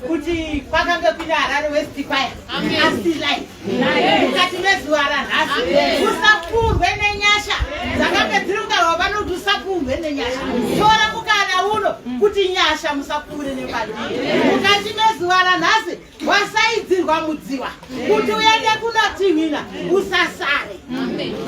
Kuti kwakanga pina Harare West Choir. Asilive. Mukati mezuva ranhasi. Usapurwe nenyasha. Dzakanga dzirungarwa vanoti usapurwe nenyasha. Tora mukana uno kuti nyasha musapure nepadi. Mukati mezuva ranhasi wasaidzirwa mudziwa. Kuti uende kunotivina usasare.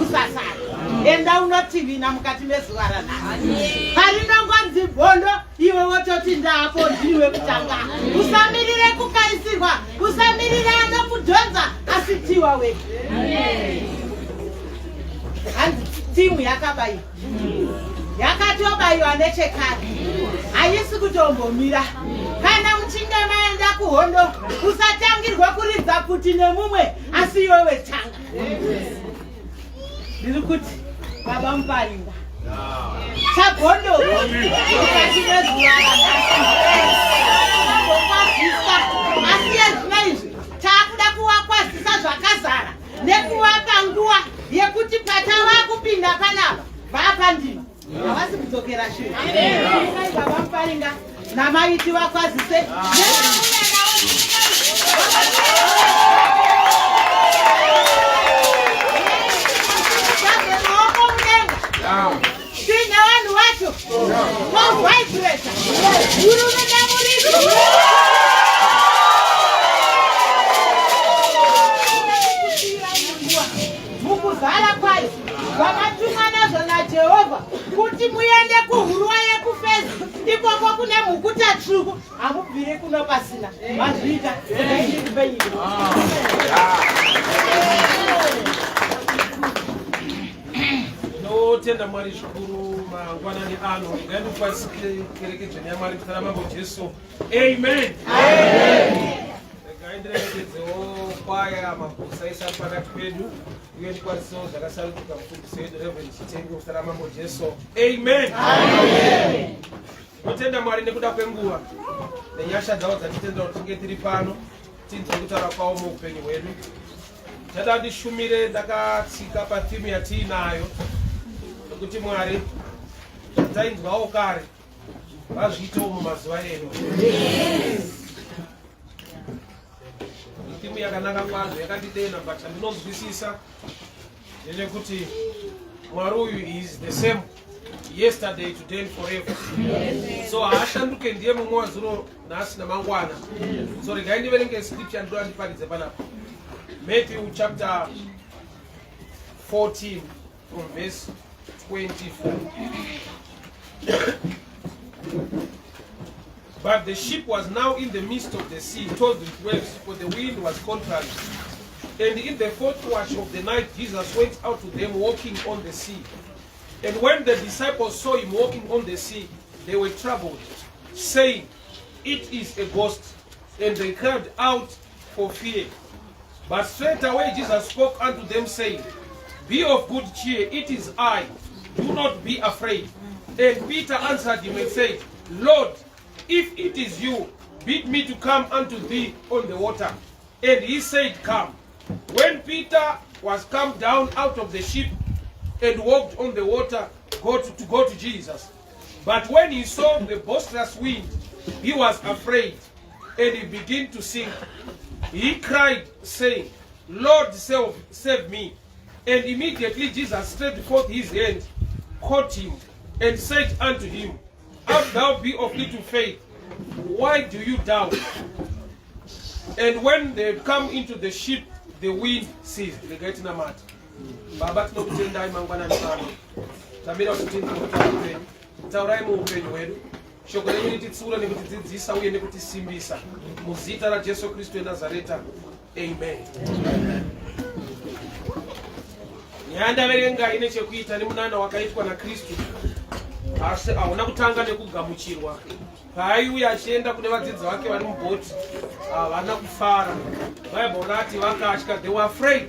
Usasare. Enda unotivina mukati mezuva ranhasi. Parinongonzi bhondo iwe wototi ndapo ndiwe kutanga. Usamirire kukaisirwa, usamirire anokudhonza asitiwa wega. Handi timu yakabai. yakatobayiwa nechekare haisi kutombomira. Kana muchinge maenda kuhondo usatangirwe kuridza kuti nemumwe asi iwewe tanga. Ndiri kuti baba Muparinga chagondo mukati mezuva asi ezvinoizvi taakuda kuvakwazisa zvakazara nekuvapa nguva yekuti patava kupinda panapa vapandima havasi kudzokera shure. Baba Muparinga namaiti vakwazise tine vanhu vacho vavhaibreta hurumende muriku mukuzara kwayo vakatumwa nazvo naJehovha kuti muende kuhurwa yekufezi ikoko kune mhukuta tsvuku hamubviri kuno pasina mazviita kupenyika. Tenda Mwari zvikuru mangwanani ano ngandikwasikire kerekedzo yaMwari kutara mambo Jesu. Amen. Ngaenderedzewo kwaya mabusa isa pakati pedu uye ndikwanisewo zvakasarudzika mufundisi wedu Reverend Chitengo kutara mambo Jesu. Amen. Totenda Mwari nekuda kwenguva nenyasha dzawo dzatitenda kuti tinge tiri pano tinzwe kutaura kwawo muupenyu hwedu. Ndada ndishumire ndakatsika pathimu yatiinayo kuti Mwari tainzwawo kare vazviitewo mumazuva eno. Timu yakanaka kwazvo yakandidena but handinozwisisa ndechekuti Mwari uyu is the same yesterday, today and forever. So haashanduke ndiye mumwe wazuno nhasi namangwana. So regai ndiverenge scripture ndoda ndiparidze panapa. Matthew chapter 14 from verse 24. But the ship was now in the midst of the sea, tossed with waves, for the wind was contrary. And in the fourth watch of the night, Jesus went out to them walking on the sea. And when the disciples saw him walking on the sea, they were troubled, saying, "It is a ghost." And they cried out for fear. But straightway Jesus spoke unto them, saying, "Be of good cheer, it is I. Do not be afraid." And Peter answered him and said, "Lord, if it is you, bid me to come unto thee on the water." And he said, "Come." When Peter was come down out of the ship and walked on the water to go to Jesus, but when he saw the boisterous wind, he was afraid, and he began to sink. He cried, saying, "Lord, save me." And immediately Jesus stretched forth his hand, caught him, and said unto him, "Art thou be of little faith? Why do you doubt?" And when they come into the ship, the wind ceased. Baba tinokutendai mangwanani ano. Tamira kuti tinokutendai. Taurai muupenyu hwedu. Shoko renyu rititsura nekutidzidzisa uye nekutisimbisa. Muzita raJesu Kristu weNazareta. Amen. Nyandaverenga ine chekuita nemunana wakaitwa naKristu. Asi hauna kutanga nekugamuchirwa. Paaiuya achienda kune vadzidzi vake vari mubhoti, havana kufara. Bible rati vakatya, they were afraid.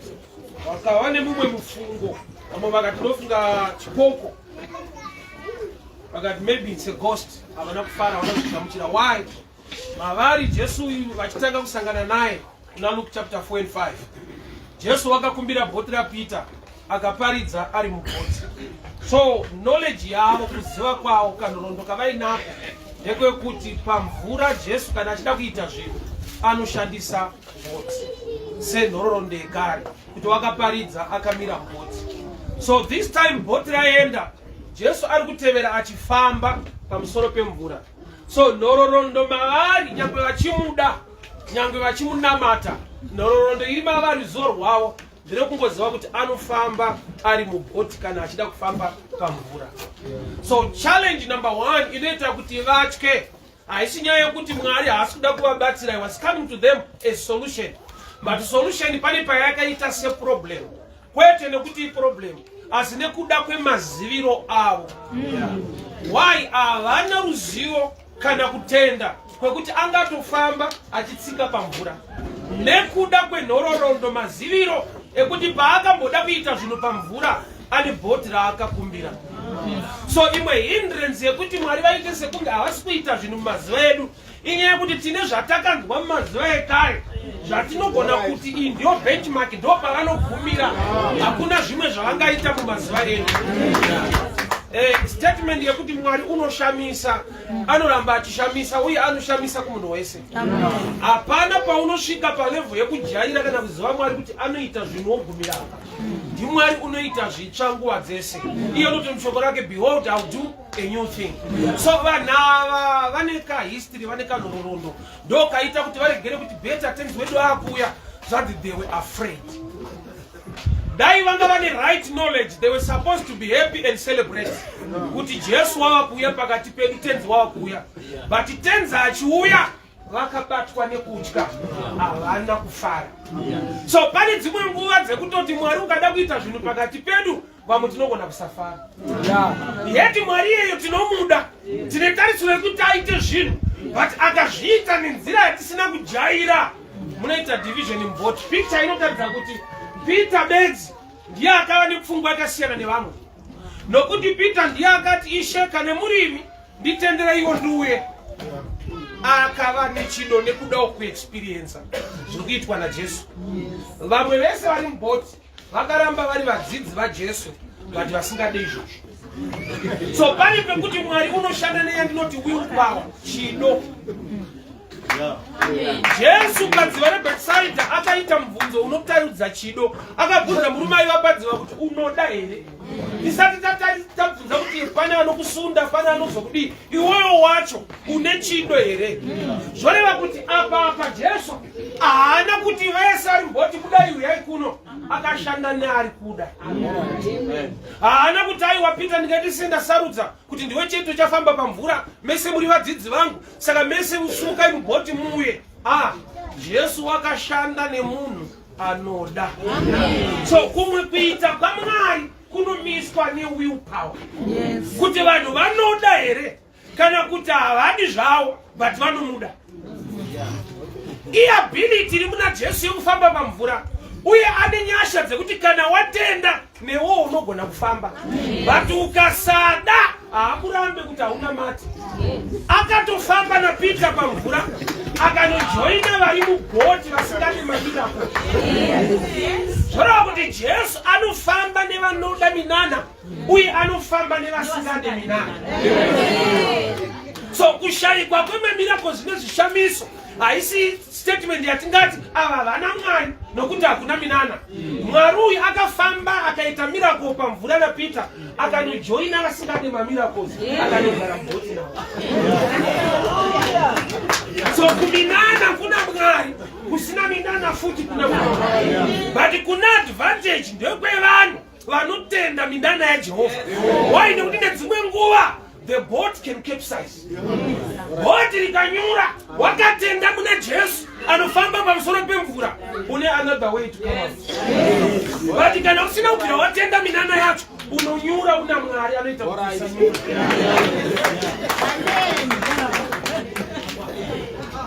Vakava nemumwe mufungo. Vamwe vakati ndofunga chipoko. Vakati maybe it's a ghost. Havana kufara, havana kugamuchira. Why? Mavari Jesu vachitanga kusangana naye kuna Luke chapter 4 and 5. Jesu vakakumbira bhoti raPeter akaparidza ari mubhoti. So knowledge yavo, kuziva kwavo kanorondoka vainapo ndekwekuti pamvura Jesu kana achida kuita zvinhu anoshandisa bhoti senhororondo yekare kuti wakaparidza akamira bhoti. So this time bhoti raenda, Jesu ari kutevera achifamba pamusoro pemvura. So nhororondo mavari nyangwe vachimuda, nyangwe vachimunamata, nhororondo iri mavari ruzivo rwavo ndinokungoziva kuti anofamba ari mubhoti kana achida kufamba pamvura. So challenge number 1 inoita kuti vatye. Haisi nyaya yekuti Mwari haasi kuda kuvabatsira. He was coming to them a solution. But solution pane payakaita seproblem. Kwete nekuti problem. asi nekuda kwemaziviro avo. Why? Havana ruzivo kana kutenda kwekuti angatofamba achitsika pamvura. Nekuda kwenhororondo maziviro ekuti paakamboda kuita zvinhu pamvura ane bhoti raakakumbira. So imwe hindrance yekuti Mwari vaite sekunge havasi kuita zvinhu mumazuva edu inyaya yekuti tine zvatakanzwa mumazuva ekare zvatinogona kuti iyi ndiyo benchmark, ndo pavanogumira, hakuna zvimwe zvavangaita mumazuva edu. Statement yekuti Mwari unoshamisa, anoramba achishamisa uye anoshamisa kumunhu wese. Hapana paunosvika palevel yekujaira kana kuziva Mwari kuti anoita zvinhu wogumira apa. Mwari unoita zvitsva nguva dzese. Iye anoti mushoko rake, behold I'll do a new thing. So vanhu ava vane kahistory, vane kanhororondo, ndo kaita kuti varegere kuti better things wedu akuuya zvati they were afraid. Dai vanga vane right knowledge, they were supposed to be happy and celebrate kuti Jesu wava kuuya pakati pedu, tenzi wava kuuya. But tenzi achiuya vakabatwa nekutya, havana kufara. So pane dzimwe nguva dzekutoti Mwari ukada kuita zvinhu pakati pedu vamwe tinogona kusafara. Yeti Mwari iyeyo tinomuda, tine tarisiro yekuti aite zvinhu, but akazviita nenzira yatisina kujaira, munoita division mubhoti. Picture inotaridza kuti Peter bedzi ndiye akava nepfungwa yakasiyana nevamwe, nokuti Peter ndiye akati Ishe kana murimi nditendera iwo ndiuye. Akava nechido nekuda kuexperience zviri kuitwa naJesu. Vamwe vese vari mubhoti vakaramba vari vadzidzi vaJesu, but vasingade izvozvo. So pane pekuti Mwari unoshanda neyandinoti will power, chido. Jesu padziva reBhetsaida akaita mubvunzo unotaridza chido. Akabvunza murume aiva padziva kuti unoda here? Tisati tabvunza kuti pane anokusunda, pane anozokudii, iwewo wacho une chido here? Zvoreva kuti apa Jesu haana kuti vese ari mboti kudai uyai kuno, akashanda neari kuda. Haana kuti aiwa Peter ndingati sendasarudza kuti ndiwe chete chafamba pamvura, mese muri vadzidzi vangu, saka mese usukai mubhoti muuye. Jesu wakashanda nemunhu anoda. So kumwe kuita kwaMwari kunomiswa newill power. Kuti vanhu vanoda here kana kuti havadi zvavo but vanomuda. Iability iri muna Jesu yekufamba pamvura, uye ane nyasha dzekuti kana watenda newo unogona kufamba, but ukasada haakurambe kuti hauna mati. Akatofamba naPeter pamvura, akanojoina vari mubhoti vasingadi mamirako. Zvoreva kuti Jesu anofamba nevanoda minana uye anofamba nevasingade minana. So kushayikwa kwemamirako zvine zvishamiso haisi statement yatingati ava vana Mwari nokuti hakuna minana. Mwari uyu akafamba akaita miracle pamvura naPeter, akanojoina vasingade mamiracles, akanogara mubhoti navo. So kuminana kuna Mwari, kusina minana futi kuna Mwari. But kuna advantage ndekwevanhu vanotenda minana yaJehovha. Why? Nekuti nedzimwe nguva the boat can capsize. Bhoti rikanyura, wakatenda muna Jesu anofamba pamusoro pemvura, une another way to come out. But kana usina kubvira watenda minana yacho, unonyura una Mwari anoita kuti usanyura.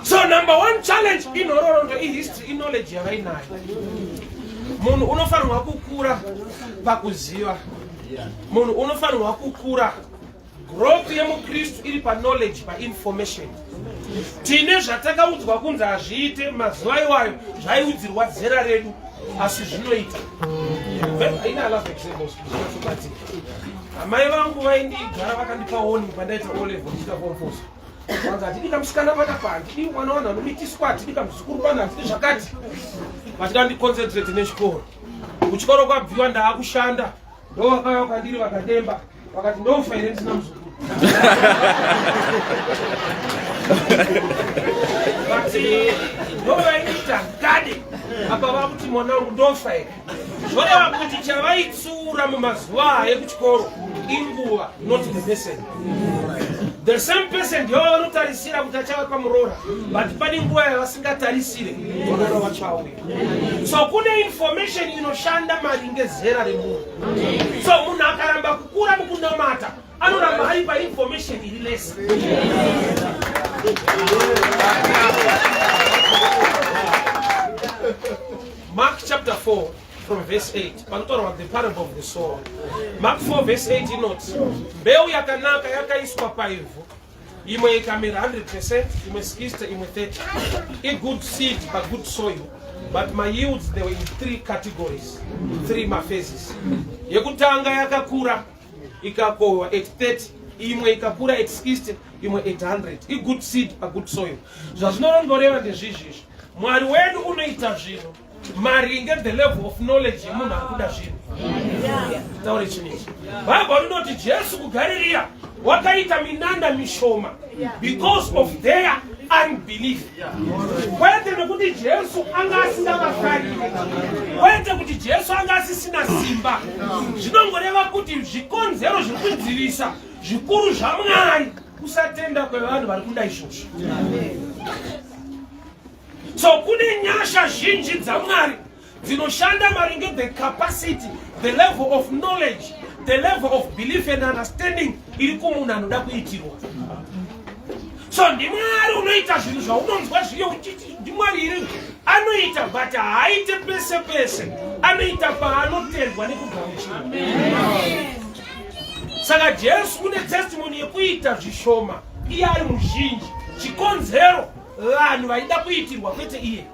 So number one challenge inhororondo ihistory, knowledge yavainayo. Munhu unofanirwa kukura pakuziva. Munhu unofanirwa kukura. Growth yemuKristu iri pa-knowledge, pa-information. Tine zvatakaudzwa kunzi hazviite mazuva iwayo zvaiudzirwa zera redu, asi zvinoita. Ina love examples. Amai vangu vaindigara vakandipa warning pandaita O-level ndichita form 4. Vanzi hatidi kamusikana panapa, handidi mwana wanhu anomitiswa, hatidi kamuzukuru pano, hatidi zvakati. Vachida ndiconcentrate nechikoro. Kuchikoro kwabviwa ndaakushanda, ndo vakauya kwandiri vakademba, vakati ndofa here ndisina muzukuru. Vati ndovaita gade apa vakuti mwanangu ndofa here. Zvoreva kuti chavaitsura mumazuva ekuchikoro inguva, not the message. The same person ndiyo vanotarisira kuti achava pamurora, but pane nguva yavasingatarisire murora wacho auya. So kune information inoshanda maringe zera remunhu. So munhu akaramba kukura mukunamata anoramba ari painformation iri less. Mark chapter 4 from verse 8. Panotaura the parable of the sower. Mark 4 verse 8 inoti mbeu yakanaka yakaiswa paivhu, imwe ikamera 100%, imwe 60, imwe 30. A good seed, a good soil. But my yields, they were in 3 categories, 3 phases. Yekutanga yakakura ikakohwa at 30, imwe ikakura at 60, imwe at 100. A good seed, a good soil. Zvazvinorongoreva ndezvizvi. Mwari wedu unoita zvinhu maringe the level of knowledge yemunhu akuda zvinhu. Taure chiniki. Bhaibheri rinoti Jesu kuGarirea wakaita minanda mishoma because of their unbelief. Kwete nekuti Jesu anga asingavafariri, kwete kuti Jesu anga asisina simba. Zvinongoreva kuti zvikonzero zviri kudzivisa zvikuru zvaMwari kusatenda kwevanhu vari kuda izvozvo. So kune nyasha zhinji dzaMwari dzinoshanda maringe the capacity, the level of knowledge, the level of belief and understanding iri kumunhu anoda kuitirwa. So ndiMwari unoita zvinhu zvaunonzwa zviyo uchiti ndiMwari iri anoita, but haaite pese pese, anoita paanotendwa nekugamuchira. Saka Jesu une testimony yekuita zvishoma, iye ari muzhinji, chikonzero vanhu vaida kuitirwa kwete iye.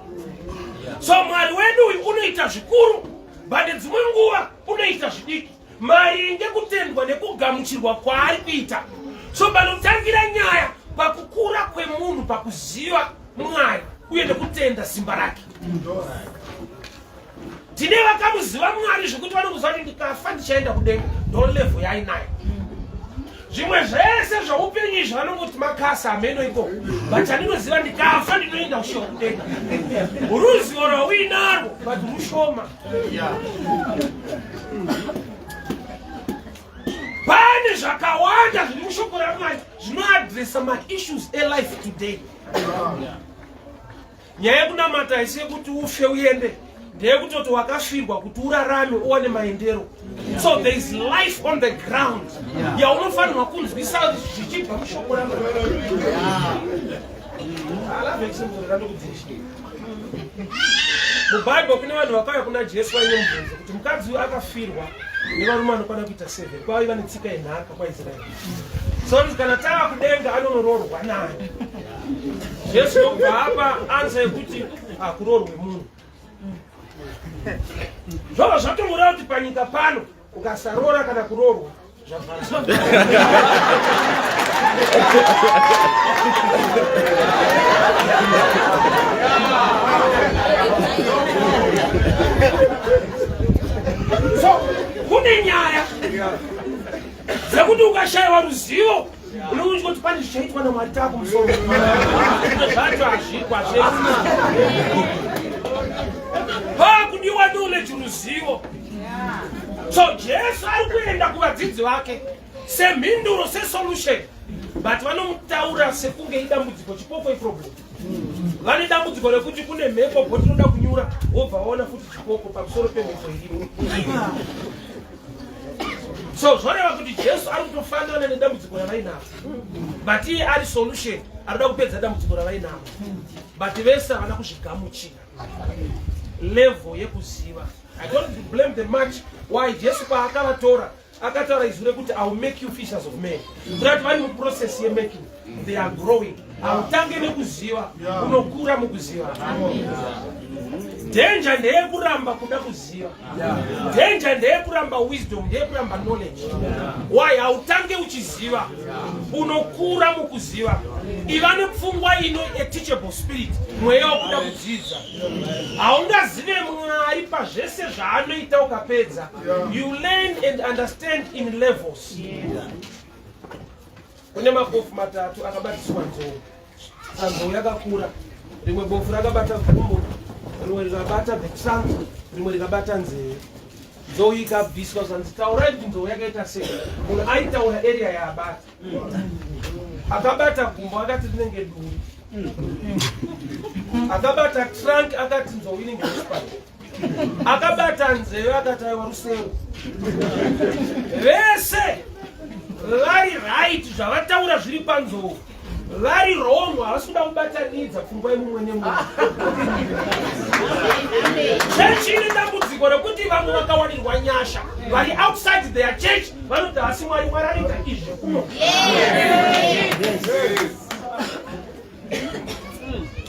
So Mwari wedu uyu unoita zvikuru, but dzimwe nguva unoita zvidiki maringe kutendwa nekugamuchirwa kwaari kuita. So panotangira nyaya pakukura kwemunhu pakuziva Mwari uye nekutenda simba rake. Tine vakamuziva Mwari zvekuti vanokuziva kuti ndikafa ndichaenda kudenga, ndo level yainayo. Zvimwe zvese zvaupenyu zvanongoti makasa ameno iko, but andinoziva ndikafa ndinoenda kushiwa kudenga. Ruzivo rwauinarwo but rushoma. Pane zvakawanda zviri mushoko raMwari zvinoadresa ma-issues e-life today. Nyaya yekunamata haisi yekuti ufe uende, ndeyekutoti wakafirwa kuti urarame uwane maendero. So there is life on the ground yaunofanirwa kunzwisa zvichibva mushoko raMwari. Mubhaibheri kune vanhu vakauya kuna Jesu vaimubvunza kuti mukadzi uyu akafirwa nevarume vanokwana kuita 7, kwaiva netsika yenhaka kwaIsraeri. So kana tava kudenga anonoroorwa naye. Jesu ndokubva apa ansa yekuti hakuroorwe munhu. Zvova zvatomureva kuti panyika pano ukasaroora kana kuroorwa zvavhara. So kune nyaya dzekuti ukashayiwa ruzivo unonzi kuti pane zvichaitwa naMwari tako musoro. Zvacho hazvikwa zvese. Pakudiwa knowledge ruzivo. So Jesu ari kuenda kuvadzidzi vake semhinduro, sesolution, but vanomutaura sekunge idambudziko, chipoko iproblem. Vane dambudziko rekuti kune mhepo bhoti inoda kunyura, wobva waona futi chipoko pamusoro pemhepo irimo. So zvoreva kuti Jesu ari kutofanana nedambudziko ravainavo, but iye ari solution, arikuda kupedza dambudziko ravainavo, but vese havana kuzvigamuchira level yekuziva. I don't blame them much. Why? Jesu paakavatora akataura izwi rekuti I will make you fishers of men. But vari muprocess yemaking, they are growing. Hautange nekuziva, unokura mukuziva. Danger ndeyekuramba kuda kuziva. Danger ndeyekuramba wisdom, ndeyekuramba knowledge. Why? Hautange uchiziva, unokura mukuziva. Iva nepfungwa ino a teachable spirit, mweya wekuda kudzidza. Haungazive Mwari pazvese zvaanoita ukapedza. You learn and understand in levels. Kune mabofu matatu akabatiswa nzou. Nzou yakakura, rimwe bofu rakabata gumbo, rimwe rikabata betsangu, rimwe rikabata nzeve. Nzou ikabviswa zvanzi taurai kuti nzou yakaita sei. Munhu aitaura area yaabata. akabata gumbo akati rinenge duri, akabata trunk akati nzou inenge ichipanda, akabata nzeve akati aiwa rusero. Vese vari right zvavataura zviri panzou, vari wrong havasi kuda kubatanidza pfungwa yemumwe nemumwe. Chechi ine dambudziko rekuti vamwe vakawanirwa nyasha vari outside their church vanoti hasi Mwari wararika izvi kuno.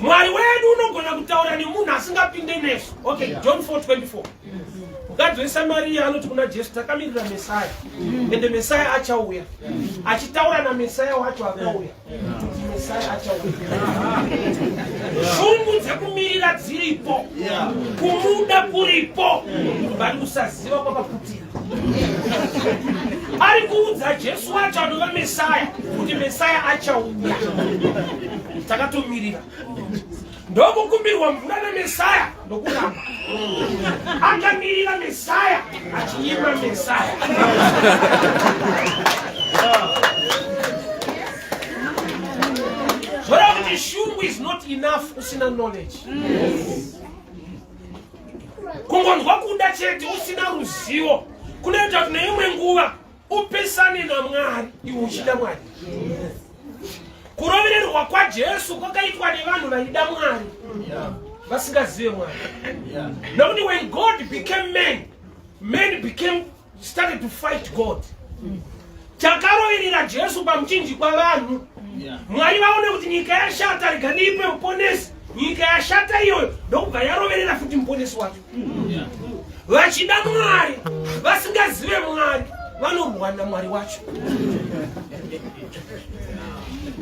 Mwari wedu unogona kutaura nemunhu asingapinde nesu. Okay, John 4:24. Mukadzi weSamaria anoti kuna Jesu, takamirira Mesaya, ende Mesaya achauya. Achitaura naMesaya wacho akauya. Kuti Mesaya achauya. Shungu dzekumirira dziripo, kumuda kuripo, bali kusaziva kwakaputira. Ari kuudza Jesu wacho anova Mesaya, kuti Mesaya achauya. Takatomirira. Ndokukumbirwa mvura naMesaya ndokuramba. Akamirira Mesaya achiima Mesaya. Zvoreva kuti shungu is not enough usina knowledge. Kungonzwa kuda chete usina ruzivo kunoita kuti neimwe nguva upesane naMwari iwe uchida Mwari. Kurovererwa kwaJesu kwakaitwa nevanhu vaida Mwari vasingazive Mwari. Nokuti when God became man, men started to fight God. Takaroverera Jesu pamuchinji kwavanhu. Mwari vaone kuti nyika yashata, rega ndipe muponesi. Nyika yashata iyoyo ndokubva yaroverera futi muponesi wacho. Vachida Mwari vasingazive Mwari vanorwa naMwari wacho.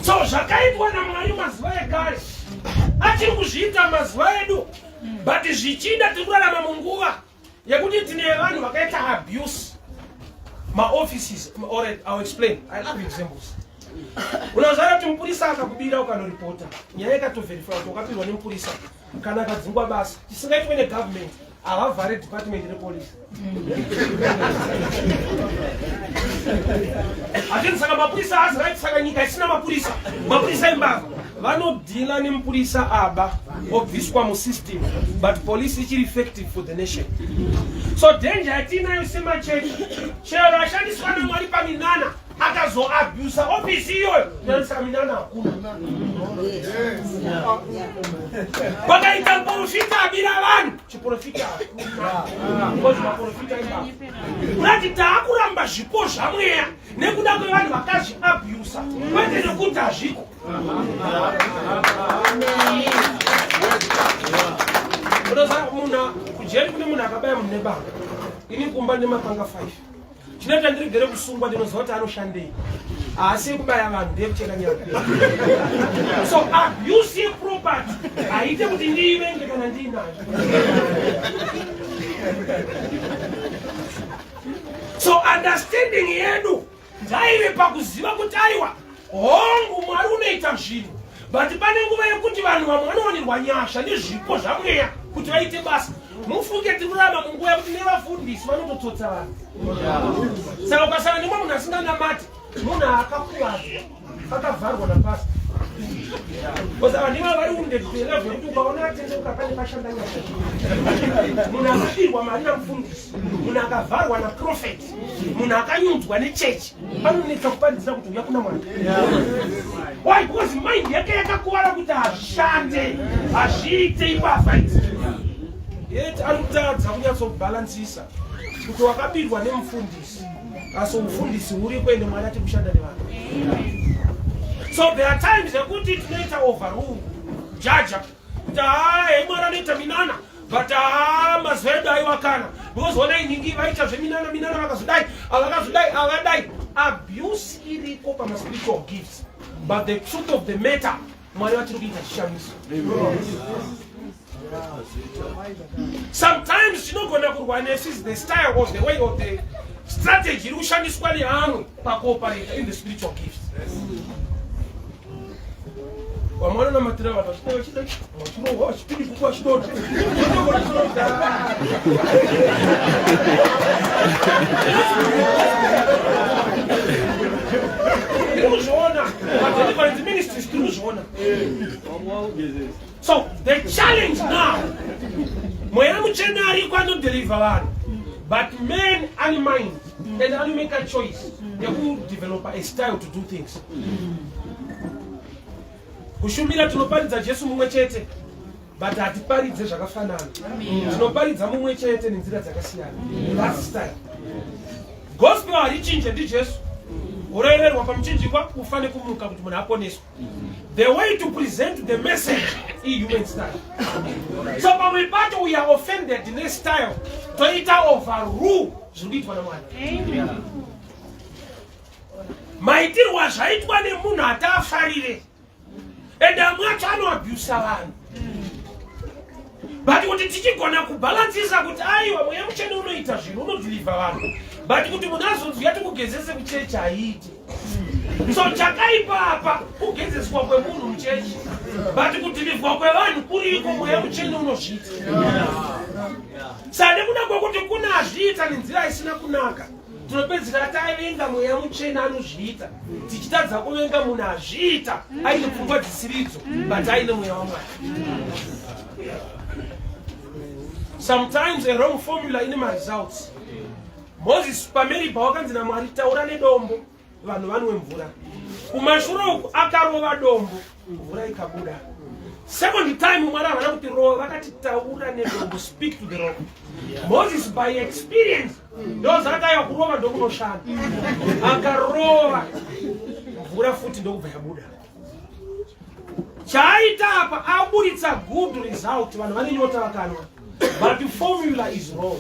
So zvakaitwa naMwari mazuva ekare achiri kuzviita mazuva edu, but zvichida tiri kurarama munguva yekuti tine vanhu vakaita abuse maoffices. I'll explain. I'll give examples. Unazara kuti mupurisa akakubira ukanoripota nyaya ikatoverify kuti wakapirwa nemupurisa kana akadzingwa basa chisingaitwe negovernment havavhare department repolice. Atini saka mapurisa hazi right, saka nyika isina mapurisa. Mapurisa imbava vanodhila nemupurisa aba obviswa musystem, but police ichiri effective for the nation. So danger yatinayo semachechi, chero ashandiswa naMwari paminana akazoabusa office iyoyo yanisaka minana hakuna. Pakaita profita abira vanhu chiprofita hakuna. Because maprofita imbava urati taakuramba zvipo zvamweya nekuda kwevanhu vakazviabusa kwete nekuti hazviko. Unoziva munhu kujeri kune munhu akabaya munhu nebanga, ini kumba nemapanga 5. Chinoita ndirigere kusungwa ndinoziva kuti anoshandei, haasi kubaya vanhu ndeyekucheka nyanga. So abuse yeproperty haite kuti ndiivenge kana ndiinayo. So understanding yedu ndaive pakuziva kuti aiwa hongu Mwari unoita zvinhu, but pane nguva yekuti vanhu vamwe vanowanirwa nyasha nezvipo zvamweya kuti vaite basa. Mufunge tiri kurarama munguva yekuti nevafundisi vanototsotsa vanhu. Saka ukasangana nemumwe munhu asinganamati, munhu akakuvadzwa akavharwa napasta. Kozava ndiva vari undedhela zvekuti ukaona atendeuka pane pashanda nyasha. Munhu akabirwa mari namufundisi, munhu akavharwa naprofeti, munhu akanyudzwa nechechi, anonetsa kupandidzira kuti uya kuna Mwari. Why? Because mind yake yakakuvara kuti hazvishande, hazviite ipafaiti. Yet ari kutadza kunyatsobhalansisa kuti wakabirwa nemufundisi, asi ufundisi huri kwende Mwari ati kushanda nevanhu. So there are times yekuti tinoita overrule jaja kuti Mwari anoita minana, but mazuva edu aiwakana because ona iningi vaita zveminana vakazodai avadai. Abuse iriko pamaspiritual gifts, but the truth of the matter Mwari vatiri kuita chishamiso. Sometimes tinogona kurwa nesis the style or the way of the strategy iri kushandiswa nehamwe pakooperate in the spiritual gifts. Wamwana namatira vanhu vachida vachirohwa vachipindi kuti vachidota. Deliverance ministry is through Zona. So the challenge now, but men and mind, and then make a choice. They will develop a style to do things. Kushumira tunoparidza Jesu mumwe chete, but hatiparidze zvakafanana. Tinoparidza mumwe chete nenzira dzakasiyana. That's style. Gospel harichinje ndi Jesu. Urererwa pamuchinjikwa kufane kumuka kuti munhu aponeswe. The way to present the message is human style. So pamwe pacho we are offended in this style. Toita overrule zvinoitwa naMwari. Maitirwa zvaitwa nemunhu atafarire. And amwacho anoabhusa vanhu. But kuti tichigona kubalansisa kuti aiwa mweya mutsvene unoita zvinhu unodhilivha vanhu. But kuti munhu azonzwa tikugezese kuchechi haiti. So chakaipa apa kugezeswa kwemunhu muchechi. But kudhilivhwa kwevanhu kuriko mweya mutsvene unozviita. Sade kuda kwokuti kuna azviita nenzira isina kunaka. Tinopedzisira tavenga mweya mutsvene anozviita. Tichitadza kuvenga munhu azviita aine pfungwa dzisiridzo, but aine mweya waMwari. Sometimes a wrong formula in my results. Moses pameri pawakanzi naMwari taura nedombo vanhu vanwe mvura. Kumashure uku akarova dombo mvura ikabuda. Second time Mwari havana kuti rova, vakati taura nedombo, speak to the rock. Moses by experience ndozakaya kurova ndokunoshanda. Akarova mvura futi ndokubva yabuda. Chaita apa aburitsa good result, vanhu vane nyota vakanwa. But the formula is wrong.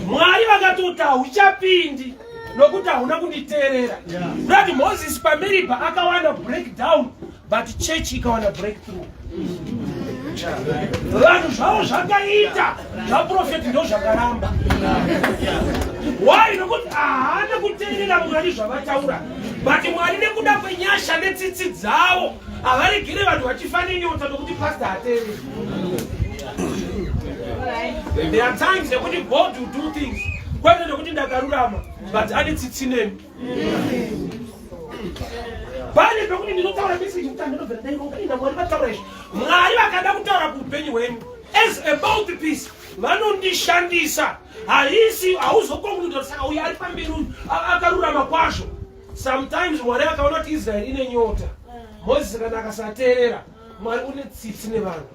Mwari vakati kuti hauchapindi nokuti hauna kunditeerera. That Moses pameripa akawana breakdown, but church ikawana breakthrough. Vanhu zvavo zvakaita zvaprofeti ndo zvakaramba. Why? Nokuti haana kuteerera Mwari zvavataura. But Mwari nekuda kwenyasha netsitsi dzavo havaregere vanhu vachifane nyota nokuti pastor hateereri. There are times that God will do things. But ane tsitsi nemi. Pane pekuti ndinotaura message kuti andinobvera ndaironga ina Mwari vataura izvi. Mwari vakada kutaura kuupenyu hwenyu. As a mouthpiece vanondishandisa. Haisi hauzokonkluda saka uyu ari pamberi akarurama kwazvo. Sometimes Mwari akaona kuti Israel ine nyota. Moses kana akasateerera Mwari une tsitsi nevanhu.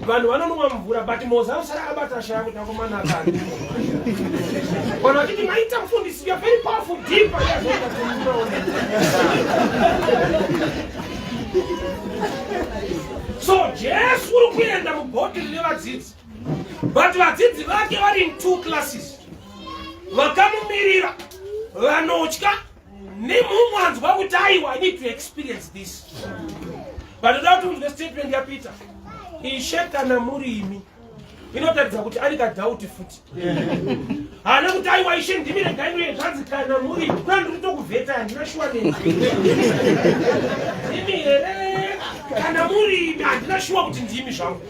Vanhu vanonwa mvura, but Moses anosara akabata shaya kuti akomana akani. Kana kuti maita mufundisi, you are very powerful, deeper. So Jesu uri kuenda mubhodhiri nevadzidzi. But vadzidzi vake vari in two classes. Vakamumirira, vanotya, nemumwanzwa kuti aiwa, I need to experience this. But without the statement ya Peter, isheka na murimi. Inotaridza kuti ari kadhauti futi. Haana kuti aiwa ishe ndimire gaino zvanzi kana murimi. Kuna ndiri kutokuvheta handina shuwa neni. Ndimire kana murimi handina shuwa kuti ndimi zvangu.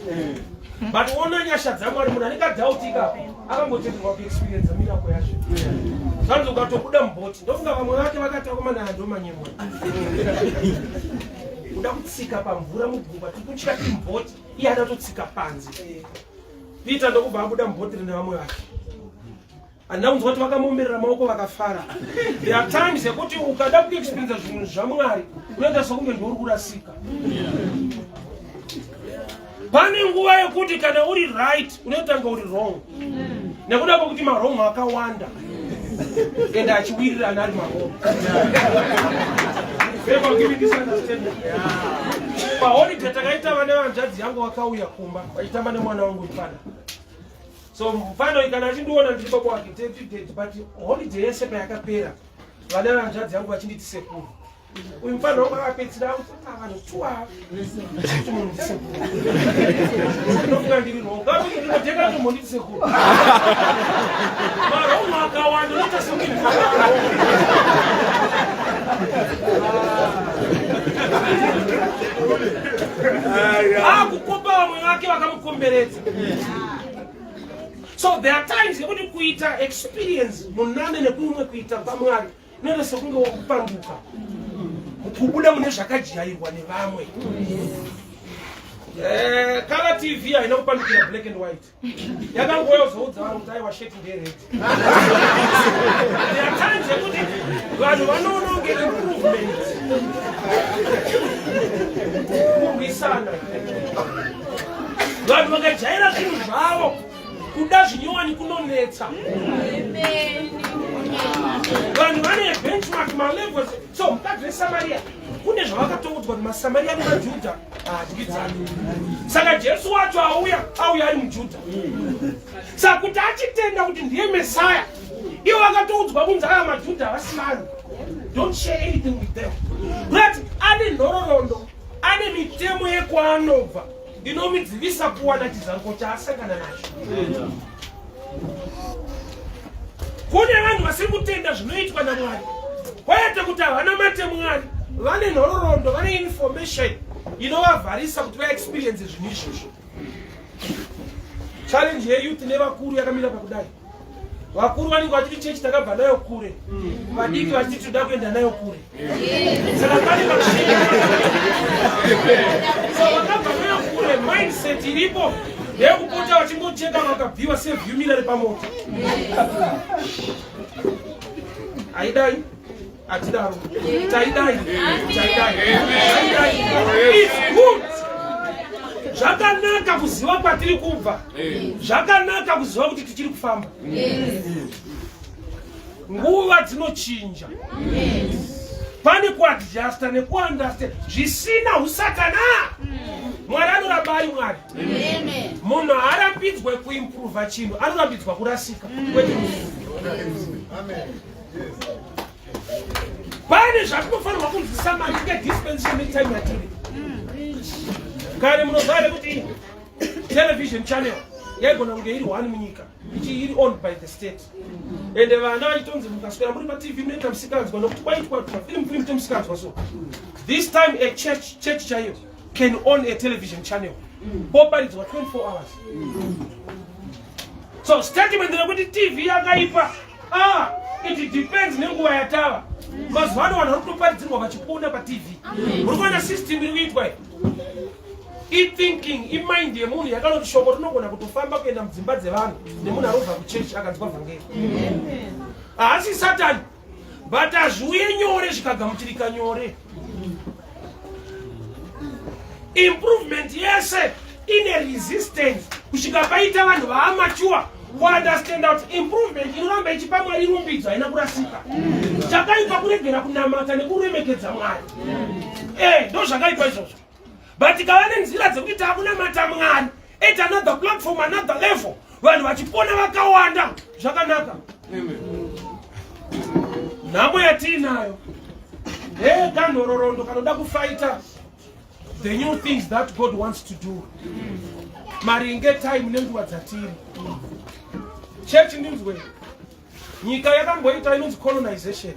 But ona nyasha dzaMwari munhu ane kadhauti ikapo akangotenderwa kuexperience miracle yacho. Zvanzi ukatobuda mubhoti. Ndofunga vamwe vake vakati akomana ndomanyemwa. Uda kutsika pamvura mugungwa tikutya timboti iye adatotsika panze. Peter ndokubva abuda mubhotiri nevamwe vake. Handina kunzwa kuti vakamomberera maoko vakafara. There are times yekuti ukada kuexperience zvinhu zvaMwari unoita sokunge ndori kurasika. Pane nguva yekuti kana uri right unotanga uri wrong. Nekuda kwokuti marong akawanda. And achiwirirana ari marong. Paholiday takaita vane vanzvadzi yangu vakauya kumba vachitamba nemwana wangu mufana. So mufana uyu kana achindiona ndiri baba wake but holiday yese payakapera vane vanzvadzi yangu vachinditi sekuru. Uyu mufana wangu akapedzisira vanhu 12 kuti munhu ndisekuru. Ndofunga ndiri wrong. Ngakuti ndinoteka kuti munhu nditi sekuru. Marongo akawanda unoita sekunge akukopa vamwe vake vakamukomberedza. So there are times yekuti kuita experience munane nekumwe kuita paMwari None sekunge wokupanduka. Kubuda mune zvakajairwa nevamwe. Color TV haina kupandukira black and white. Yakangoyo zoudza vanhu kuti aiwa sheti ndered. Yakanje kuti vanhu vanonongera improvement. Kurisana. Vanhu vakajaira zvinhu zvavo kuda zvinyowani kunonetsa. Vanhu vane benchmark malevels. So mukadzi weSamaria kune zvavakatoudzwa kuti maSamaria nevaJudha hadikidzani. Saka Jesu wacho auya ari muJudha. Saka kuti achitenda kuti ndiye Messiah, ivo vakatoudzwa kunzi ava maJudha havasivani. Don't share anything with them. But ane nhororondo, ane mitemo yekwaanobva inomudzivisa kuwana chizango chaasangana nacho. Kune vanhu vasiri kutenda zvinoitwa naMwari. Kwete kuti havana matemwari, vane nhororondo, vane information inovavharisa kuti vaexperience zvinhu izvozvo. Challenge yeyouth nevakuru yakamira pakudai. Vakuru vanenge vachiti chechi takabva nayo kure, vadiki vachiti toda kuenda nayo kure. Saka pane vakabva nayo kure, mindset iripo ndeyekupota vachingocheka vakabviwa sevhumilari pamoto. Aidai atidaro taidai. It's good. Zvakanaka kuziva kwatiri kubva. Zvakanaka kuziva kuti tichiri kufamba. Nguva dzinochinja. Pane kuadjusta nekuunderstand zvisina usatana. Mwari anoramba ari Mwari. Munhu haarambidzwe kuimprova chinhu, anorambidzwa kurasika. Pane zvatinofanirwa kunzwisisa manje ngedispensation netime yatiri. Kare munozvare kuti television channel yaigona kunge iri 1 munyika, iri owned by the state. Ende vana vachitonzi mukaswera muri paTV munoita musikanzwa nokuti kwaitwa film tomusikanzwa so. This time a church chaiyo can own a television channel. Poparidzwa 24 hours. So statement rekuti TV yakaipa, it depends nenguva yatava. Mazuva ano vanhu vari kutoparidzirwa vachipona paTV. Muri kuona system iri kuitwa i-thinking, i-mind yemunhu yakanoti shoko rinogona kutofamba kuenda mudzimba dzevanhu nemunhu arobva kuchechi akanzwa vhangeri. Haasi Satani, but azviuye nyore zvikagamuchirika nyore. Improvement yese ine resistance kusvika paita vanhu vaamature kuunderstand kuti improvement inoramba ichipa Mwari rumbidzo haina kurasika. Zvakaipa kuregera kunamata nekuremekedza Mwari. Ndo zvakaipa izvozvo. But ikava nenzira dzekuti takunamata Mwari at another platform, another level, vanhu vachipona vakawanda zvakanaka. Nhamo yatiinayo kanhororondo kanoda kufaita the new things that God wants to do. Maringe time nenguva dzatiri. Church ndinzwe. Nyika yakamboita inonzi colonization.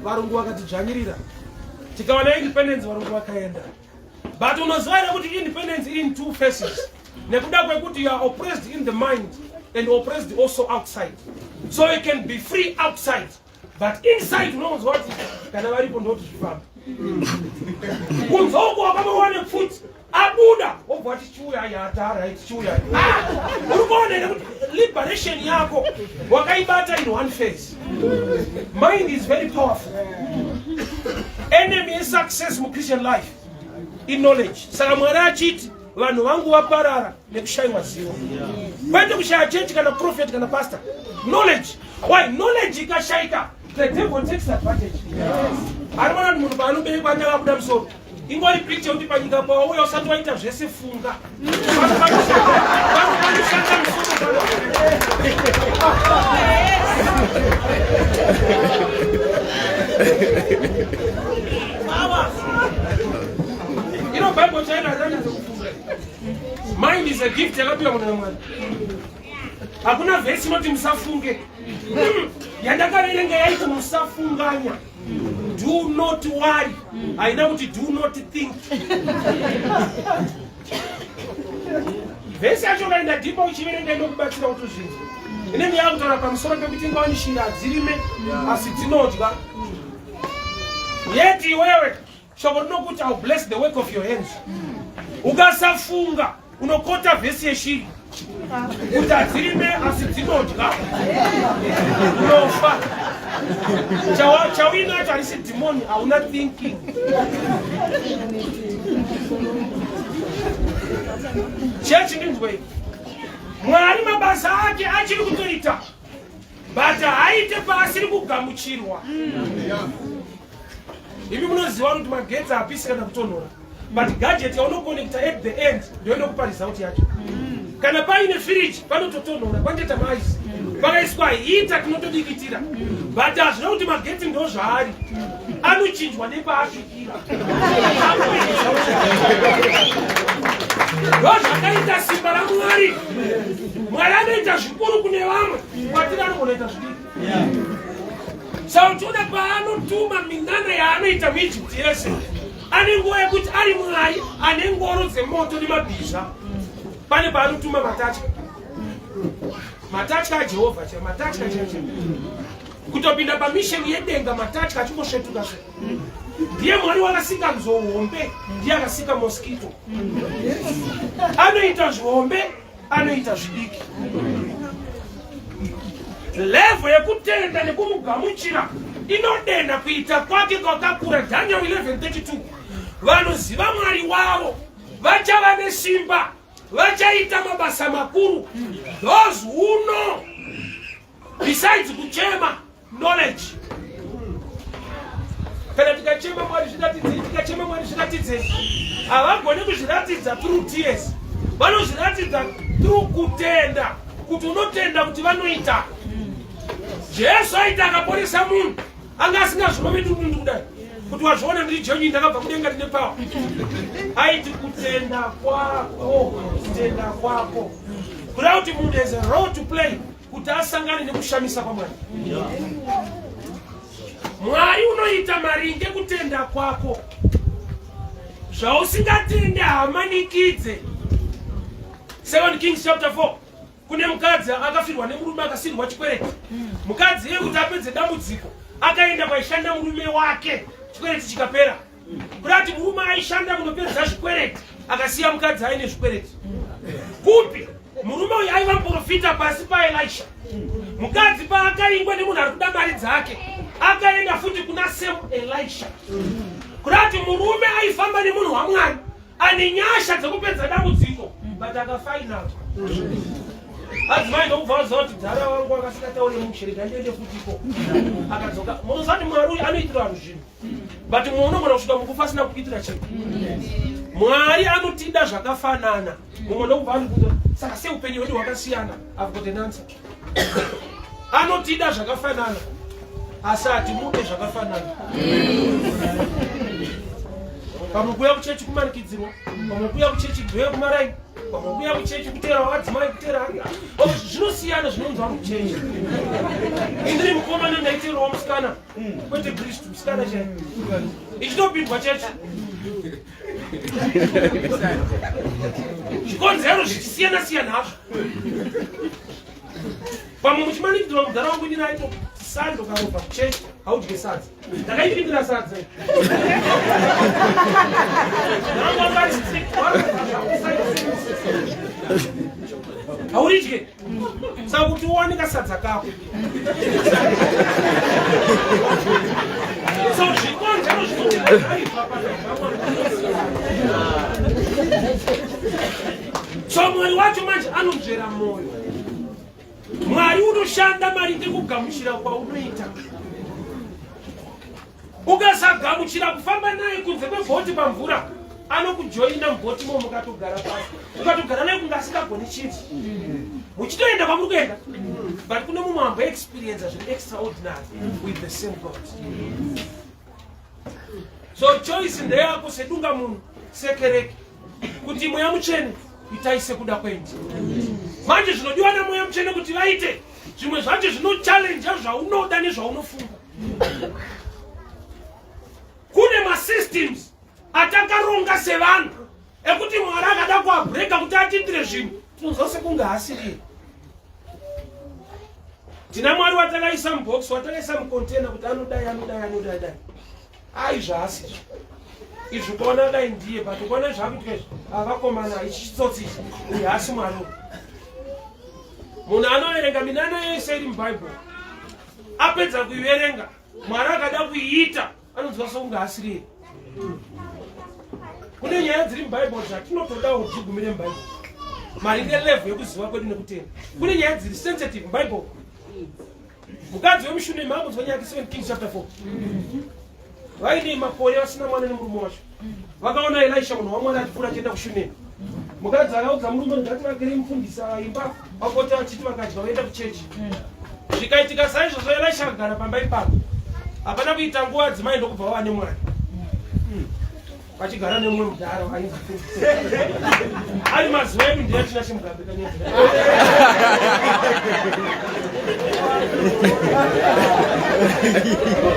Varungu vakatidzvanyirira. Tikawana independence varungu vakaenda. But unoziva kuti independence iri in two phases. Nekuda kwekuti you are oppressed in the mind and oppressed also outside. So you can be free outside. But inside unoziva kuti kana varipo ndoti zvifamba. Kunzoko wakabawana futi abuda obva chichuya yatara chichuya. Urikuona nekuti liberation yako wakaibata in one phase. Mind is very powerful. Enemy is success in Christian life in knowledge. Saka Mwari achiti vanhu vangu vaparara nekushaiwa zivo. Kwete kushaya church kana prophet kana pastor. Knowledge. Why? Knowledge ikashaika. The devil takes advantage. Arwana munhu paanoberekwa ndakabuda musoro. Ingori picture kuti panyika pawo uye usati waita zvese funga. Vanhu vanishanda musoro. You know, Bible says mind is a gift yakapiwa kuna Mwari. Hakuna verse inoti musafunge. Yandakaverenga yaiti musafunganya. Do not worry. Haina kuti do not think. Verse yacho kaenda ndipo uchiverenga inokubatsira kuti zvinhu. Inenge yakutaura pamusoro pekuti ngawanishira dzirime asi dzinodya. Yeti wewe shoko nokuti I'll bless the work of your hands. Ukasafunga unokota vesi yeshiri. Utadzirime asidzinodya. Unofa. Chawina charisi demoni hauna thinking. Church ndinzwe. Mwari mabasa ake achiri kutoita. But haite pasiri kugamuchirwa. Ibi munoziva kuti magetsi apisi kana kutonhora. But gadget yaunoconnecta at the end ndio inokupa result yake. Kana paine fridge panototonhora kwandeta maizi. Pakaiswa hita tinotodikitira. But hazvina kuti magetsi ndo zvaari. Anochinjwa nepaasvikira. Ndozvakaita simba raMwari. Mwari anoita zvikuru kune vamwe, kwatiri anogonoita zvidiki. Saka tinoda paanotuma minana yaanoita muIjipti yese, ane nguva yekuti ari Mwari ane ngoro dzemoto nemabhiza. Pane paanotuma matatya. Matatya aJehovha chaiwo, matatya chaiwo. Kutopinda pamisheni yedenga matatya achingosvetuka se. Ndiye Mwari wakasika nzouhombe, ndiye akasika mosquito. Anoita zvihombe, anoita zvidiki. Level yekutenda nekumugamuchira inodenda kuita kwake kwakakura. Daniel 11:32. Vanoziva Mwari wavo vachava nesimba, vachaita mabasa makuru. Those who know, besides kuchema, knowledge. Kana tikachema Mwari zviratidze, tikachema Mwari zviratidze, havagoni kuzviratidza through tears. Vanozviratidza through kutenda, kuti unotenda kuti vanoita. Jesu aita akaporesa munhu, anga asingazvinovi dundu kudai. Kuti wazviona ndiri John ndakabva kudenga ndine power. Aiti kutenda kwako, kutenda kwako. Kuda kuti munhu has a role to play kuti asangane nekushamisa kwaMwari. Mwari unoita maringe kutenda kwako. Zvausingatende hamanikidze. 2 Kings chapter 4. Kune mukadzi akafirwa nemurume akasirwa chikwereti. Mukadzi iye kuti apedze dambudziko akaenda kwaishanda murume wake, chikwereti chikapera. Kurati murume aishanda munopedza zvikwereti akasiya mukadzi aine zvikwereti. Kupi murume uyu aiva muprofita pasi paElisha. Mukadzi paakaingwa nemunhu ari kuda mari dzake akaenda futi kuna same Elisha. Kurati murume aifamba nemunhu waMwari ane nyasha dzekupedza dambudziko, but akafaina. Adzimai ndokubvaudza kuti dzara wangu akasingataure mumushereka ndiende futiko. Akadzoka. Munozati Mwari uyu anoitira vanhu zvinhu. But munhu unogona kusvika mukufa asina kuitira chinhu. Mwari anotida zvakafanana. Mumwe ndokubva kuti saka seupenyu hwedu hwakasiyana. I've got an answer. Anotida zvakafanana. Asi hatimude zvakafanana. Pamukuya kuchechi kumanikidzirwa, pamukuya kuchechi gwewe kumaraini, pamukuya kuchechi kutera wadzimai kutera hanga. Zvinosiyana zvinonzwa kuchechi. Indiri mukomana ndaitirawo musikana, kwete Kristu, musikana chaiye. Ichitopindwa chechi. Zvikonzero zvichisiyana siyana hazvo. Pamwe muchimanikidzirwa mudhara wangu ndina aito sando karopa kuchechi, haudye sadza. Ndakaipindira sadza. Hauridye. Saka kuti uwane kasadza kako. So zvikonzero zvinotibaipa. So Mwari wacho manje anonzvera moyo. Mwari unoshanda maringe kugamuchira kwaunoita. Ukasagamuchira kufamba naye kunze kwebhoti pamvura, anokujoina mubhoti mo mukatogara pasi. Ukatogara naye kunge asingagoni chinhu. Muchitoenda kwamuri kuenda. But kune mumwe wambo experience zvinhu extraordinary with the same God. So choice ndeyako sedunga munhu sekereke kuti mweya mutsvene itaise kuda kwendi. Manje zvinodiwa namweya mutsvene kuti vaite zvimwe zvacho zvinochallenge zvaunoda nezvaunofunga. Kune masystems atakaronga sevanhu ekuti Mwari akada kuabreka kuti atiitire zvinhu tinozwa sekunge haasiri. Tina Mwari watakaisa mubox, watakaisa mucontainer kuti anodai. aizvasi izvi kuona dai ndiye but kuona zvakuitwa avakomana ichitsotsi hasi Mwari. Munhu anoverenga minano yese iri mubhaibheri apedza kuiverenga Mwari akada kuiita anonzwa sokunge asiri. Kune nyaya dziri mubhaibheri dzatinotoda kudzigumire mubhaibheri maringe level yekuziva kwedu nekutenda. Kune nyaya dziri sensitive mubhaibheri. Mukadzi wemuShunami akunzwa nyaya 2 Kings chapter 4. Vaine makore vasina mwana nemurume wacho. Vakaona Elisha munhu wamwari achipfuura achienda kuShunami. Mukadzi akaudza murume ngati vagere mufundisa imba vakota vachiti vakadya vaenda kuchechi. Zvikaitika saizvozvo Elisha akagara pamba ipapo. Hapana kuita nguva adzimai ndokubva vava nemwana. Vachigara nemumwe mudhara vainzi ari mazuva edu ndiye tina chimugambe kanyezi.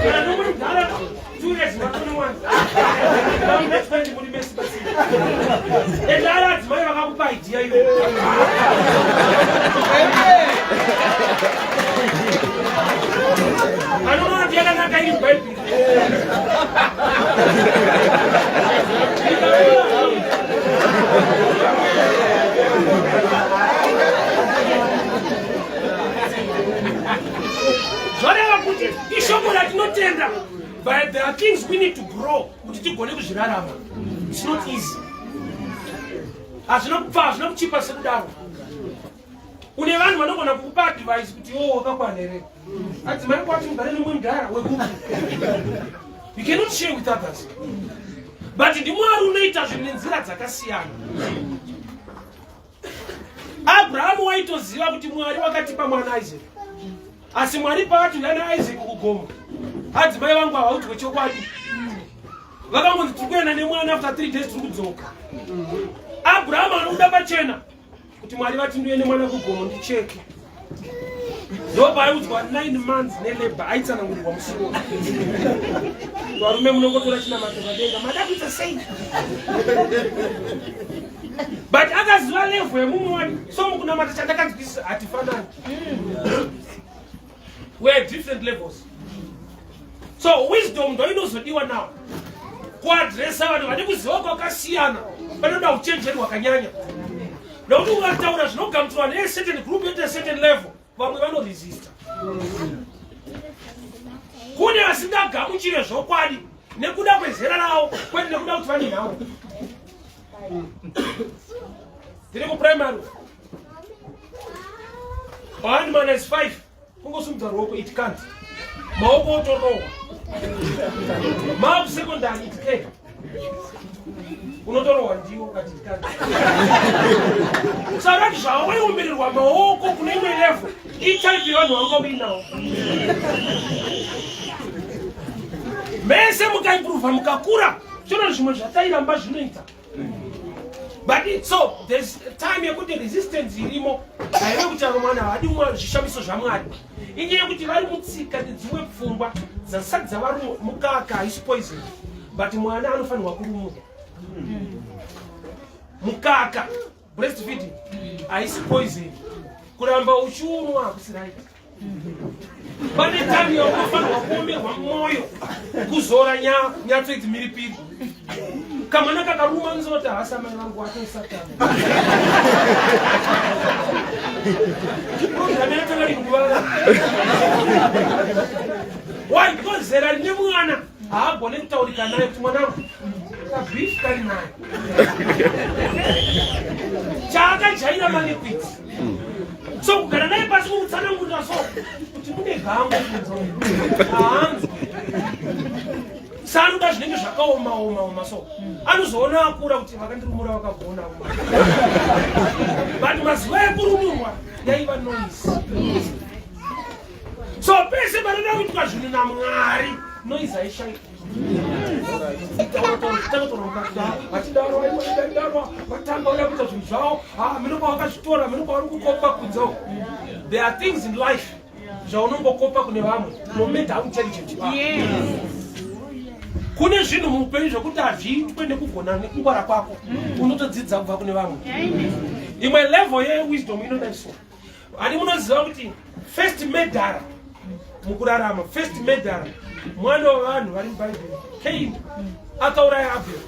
Kana nomumwe mudhara 2 years matone mwana. Vamudetspendi muri mesi basi. Endara adzimai vakakupa idea iyo. Anoona kuti yakanaka iri mubhaibheri. Zvareva kuti ishoko ratinotenda. But there are things we need to grow kuti tigone kuzvirarama. It's not easy. Hazvina kupfa, hazvina kuchipa sekudaro. Une vanhu vanogona kukupa advice kuti wakakwana here. Adzimai kwati mugare nemumwe mudhara wekupi. You cannot share with others. But ndiMwari unoita zvinhu nenzira dzakasiyana. Abrahamu waitoziva kuti Mwari wakatipa mwana Isaac. Asi Mwari paati ndana Isaac kugomo. Adzimai vangu havauti kwechokwadi. Vakangonzi tiri kuenda nemwana after 3 days tiri kudzoka. Abrahamu anobuda pachena kuti Mwari vati ndiende mwana kugomo ndicheke. Ndopa aiudzwa 9 months nelabor aitsanangurirwa musoro. Varume munongotora chinamato padenga mada kuita sei. But akaziva level yemumwari so mukunamata chandakanzwisisa hatifanani. We are different levels. So wisdom ndo inozodiwa now. Kuadresa vanhu vane kuziva kwakasiyana vanoda uchenjeri hwakanyanya. Nokuti ukataura zvinogamuchirwa necertain group at a certain level vamwe vanoresista. Kune vasingagamuchire zvokwadi nekuda kwezera ravo kwete nekuda kuti vane nhamo. Tiri kuprimary 1 minus 5 kungosumudza ruoko it can't. Maoko otorohwa. Makusecondary it can. Unotorohwa ndiwo kati it can't. Saka zvavo vaiumbirirwa maoko kune imwe level itype vanhu vangoinawo. Mese mukaimprova mukakura zvino zvimwe zvatairamba zvinoita. But so there's time yekuti resistance irimo haive kuti avo mwana havadi zvishamiso zvaMwari. Inyaya yekuti vari mutsika nedzimwe pfungwa dzasati dzavari mukaka haisi poison. But mwana anofanirwa kurumwa. Mukaka breastfeeding haisi poison. Kuramba uchiumwa hakusiraita. Pane time yaunofanirwa kuomerwa mwoyo kuzora nyatso dzimhiripiri. Kamwana kakaruma nzota hasa mai vangu wake Satani. Why? Because zera rine mwana haagone kutaurika naye kuti mwanangu kabeef kari naye. Chaakajaira maliquids. So kugara naye pasi kumutsanangurira so kuti mune gango haanzwi. Sanoda zvinenge zvakaoma so anozoona akura kuti vakandirumura vakagona. But mazuva ekurumurwa yaiva noise. So pese panoda kuitwa zvinhu naMwari noise aishaika. Vatanga uya kuita zvinhu zvavo minopa vakazvitora minopa vari kukopa kunzewo. There are things in life zvaunongokopa kune vamwe moment hauintelligent. Kune zvinhu muupenyu zvokuti hazviitwe nekugona nekungwara kwako unotodzidza kubva kune vamwe. Imwe level yewisdom inoda so. Ani munoziva kuti first medal mukurarama, first medal mwana wavanhu vari mubhaibheri Cain akauraya Abel.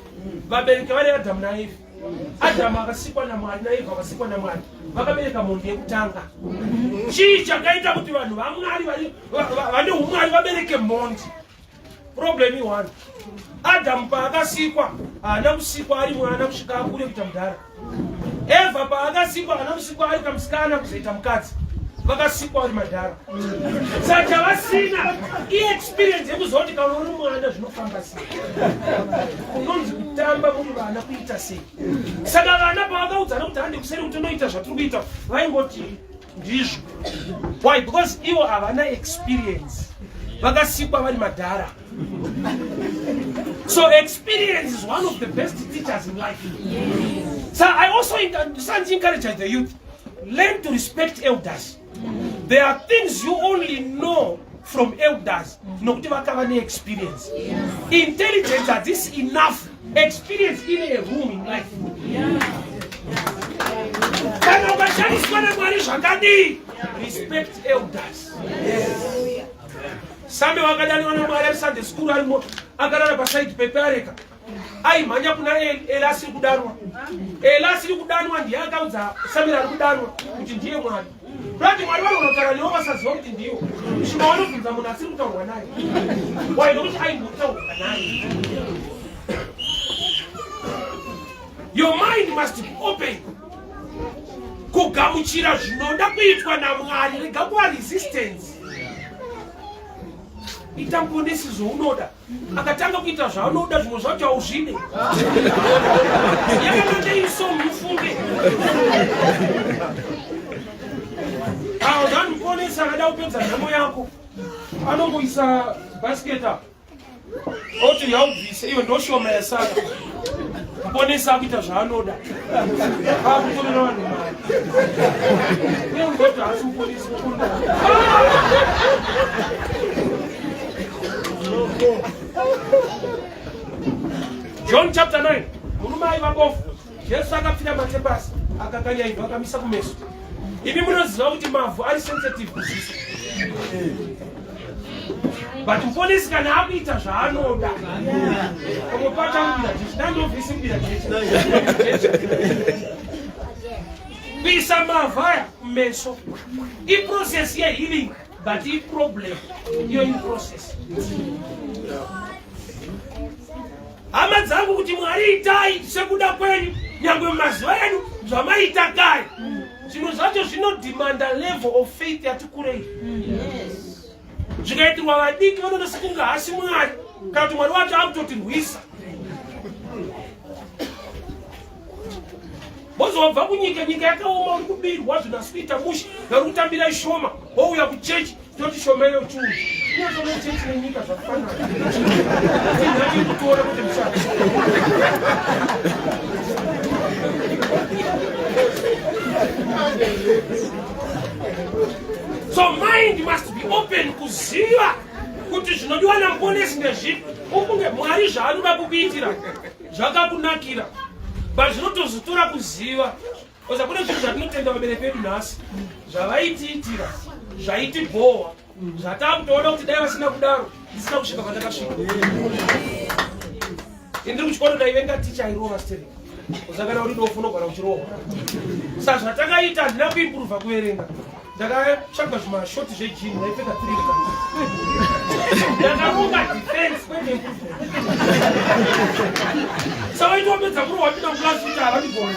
Vabereki vari Adhamu naEvha. Adhamu akasikwa naMwari naEvha akasikwa naMwari. Vakabereka mhondi yekutanga. Chii chakaita kuti vanhu vaMwari vane umwari vabereke mhondi? Problem iwani. Adhamu paakasikwa haana kusikwa ari mwana kusvika akure kuita mudhara. Evha paakasikwa haana kusikwa ari kamusikana kuzoita mukadzi. Vakasikwa vari madhara. Saka vasina experience yekuziva kuti kana uri mwana zvinofamba sei. Unonzi kutamba muri vana kuita sei. Saka vana pavakaudzana kuti handi kuseri kuti unoita zvatiri kuita vaingoti ndizvo. Why? Because ivo havana experience. Vakasikwa vari madhara. So experience is one of the best teachers in life. So I also encourage the youth, learn to respect elders. There are things you only know from elders, not to experience. Intelligence is enough. Experience in a room in life. Respect elders. Sambe wakadani wana mwari Sunday school alimo agarara paside pepareka. Ai manya kuna elasi kudanwa. Elasi kudanwa ndiye akaudza Samira ari kudanwa kuti ndiye mwari. Brati mwari wano unogara newo vasaziva kuti ndiwo. Shima wanobvunza munhu asiri kutaurwa naye. Why nokuti aimbotaurwa naye. Your mind must be open. Kugamuchira zvinoda kuitwa naMwari, rega kuva resistance. Ita muponesi zvaunoda. Akatanga kuita zvaunoda zvimwe zvacho hauzvide. Yakananga iso mufunge. Zvanu muponesi akada kupedza nhamo yako. Anongoisa basiketa. Oti yaubvise iyo ndoshoma yasaka. Muponesi akuita zvaanoda. Akutorera vanhu mari. Uye ungoti hasi muponesi kukunda. John chapter 9. Murume aiva bofu. Jesu akapfira matepasi akakanya ibva akamisa kumeso. Imi munoziva kuti mavhu ari sensitive kuziso. But muponesi kana akuita zvaanoda. Kamupata mubira jechi. Ndandobvisi mubira jechi. Kuisa mavhu aya kumeso. Iprocess yehealing. But the problem, you're in process. Hama dzangu kuti Mwari itai sekuda kwenyu nyangwe mazuva enu zvamaita kare. Zvinhu zvacho zvinodimanda level of faith yati kurei. Zvikaitirwa vadiki vanonosekunga hasi Mwari kana kuti Mwari wacho akutotirwisa. Bozobva kunyika nyika yakaoma uri kubirwa zvinasikuita mushi vari kutambira ishoma wouya kuchechi toti shoma iyo churu. Inotono chechi nenyika zvakufanana. Tinhati kutora kuti mushaka. So mind must be open kuziva kuti zvinodiwa namuponesi ndezvipi. Ukunge Mwari zvaanoda kukuitira zvakakunakira. But zvinotozotora kuziva. Oza kune zvinhu zvatinotenda vabereki vedu nhasi. Zvavaitiitira, zvaitibhohwa, zvatakutoona kuti dai vasina kudaro, ndisina kusvika pandakasvika. Ndiri kuchikoro dai vengaticha airova stereka. Oza kana uri dofu unogara uchirova. Saka zvatakaita handina kuimprova kuverenga. Ndakatsvaga zvimashoti zvejini ndaipfeka 3 ndakarunga defense kwete improvement. Saka itopedza kurova pina mukasi kuti havandigona.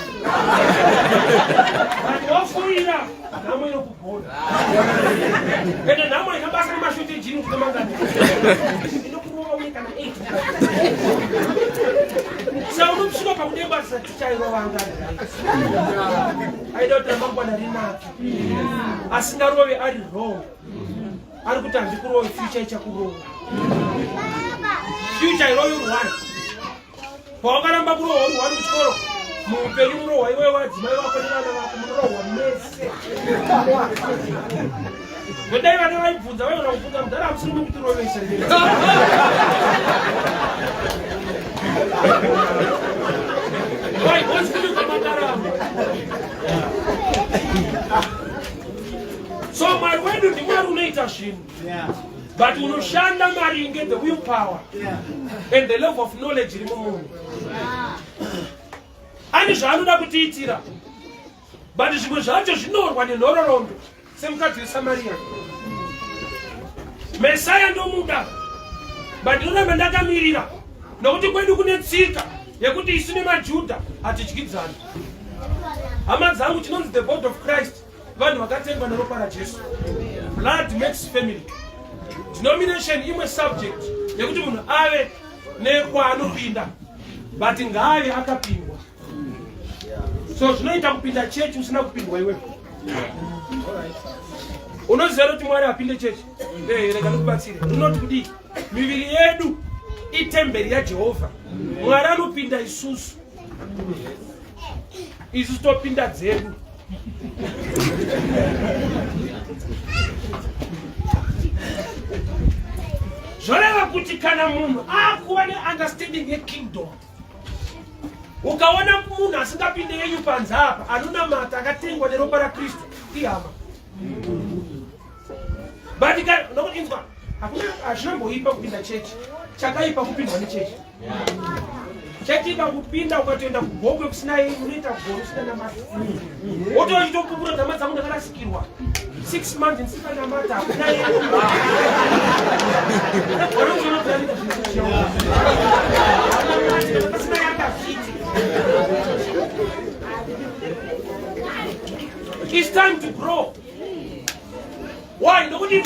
Vanhu vafurira nhamo inokugona. Ende nhamo ina basa nemashoti ejini kuti mangani. Inokurova uye kana 8. Saka unosvika pakudemba tichairova ngani. Aida kuti ramangwana rinake. Asingarove ari wrong. Ari kuti handikurove future ichakurova. Future irove uri one. Pawakaramba kurova uri one kuchikoro, muupenyu murohwa iwe wadzimai wako nevana vako murohwa mese. Ngodai vana vaibvunza vaiona kubvunza mudhara hamusiri mukuti rovesa. Why? What's going to So Mwari wedu ndi Mwari unoita zvinhu. But unoshanda maringe the willpower and the level of knowledge iri mumunhu. Ani zvaanoda kutiitira. But zvimwe zvacho zvinorwa nenhororondo semukadzi weSamaria. Mesaya ndomuda. But ndoramba ndakamirira nokuti kwedu kune tsika yekuti isu nemaJudha hatidyidzani. Hama dzangu chinonzi the body of Christ vanhu vakatengwa neropa raJesu. Blood makes family. Denomination imwe subject yekuti munhu ave nekwaanopinda but ngaave akapindwa. So zvinoita kupinda chechi usina kupindwa iwe. Unoziva kuti Mwari apinde chechi? Rega ndikubatsire. Unoti kudi miviri yedu itemberi yaJehovha. Mwari anopinda isusu. Isusu topinda dzedu. Zvoreva kuti kana munhu akuva neunderstanding yekingdom, ukaona munhu asingapinde yenyu panzapa anonamata akatengwa neropa raKristu ihama. But nokuti inzwa hazvinamboipa kupinda chechi, chakaipa kupindwa nechechi. Chechi ikakupinda ukatoenda kugogwe kusina yenyu unoita kugoro usina namata. Wotochitopupura dhama dzangu ndakarasikirwa 6 months nsina namata hakuna yenyu. It's time to grow. Why? Nokuti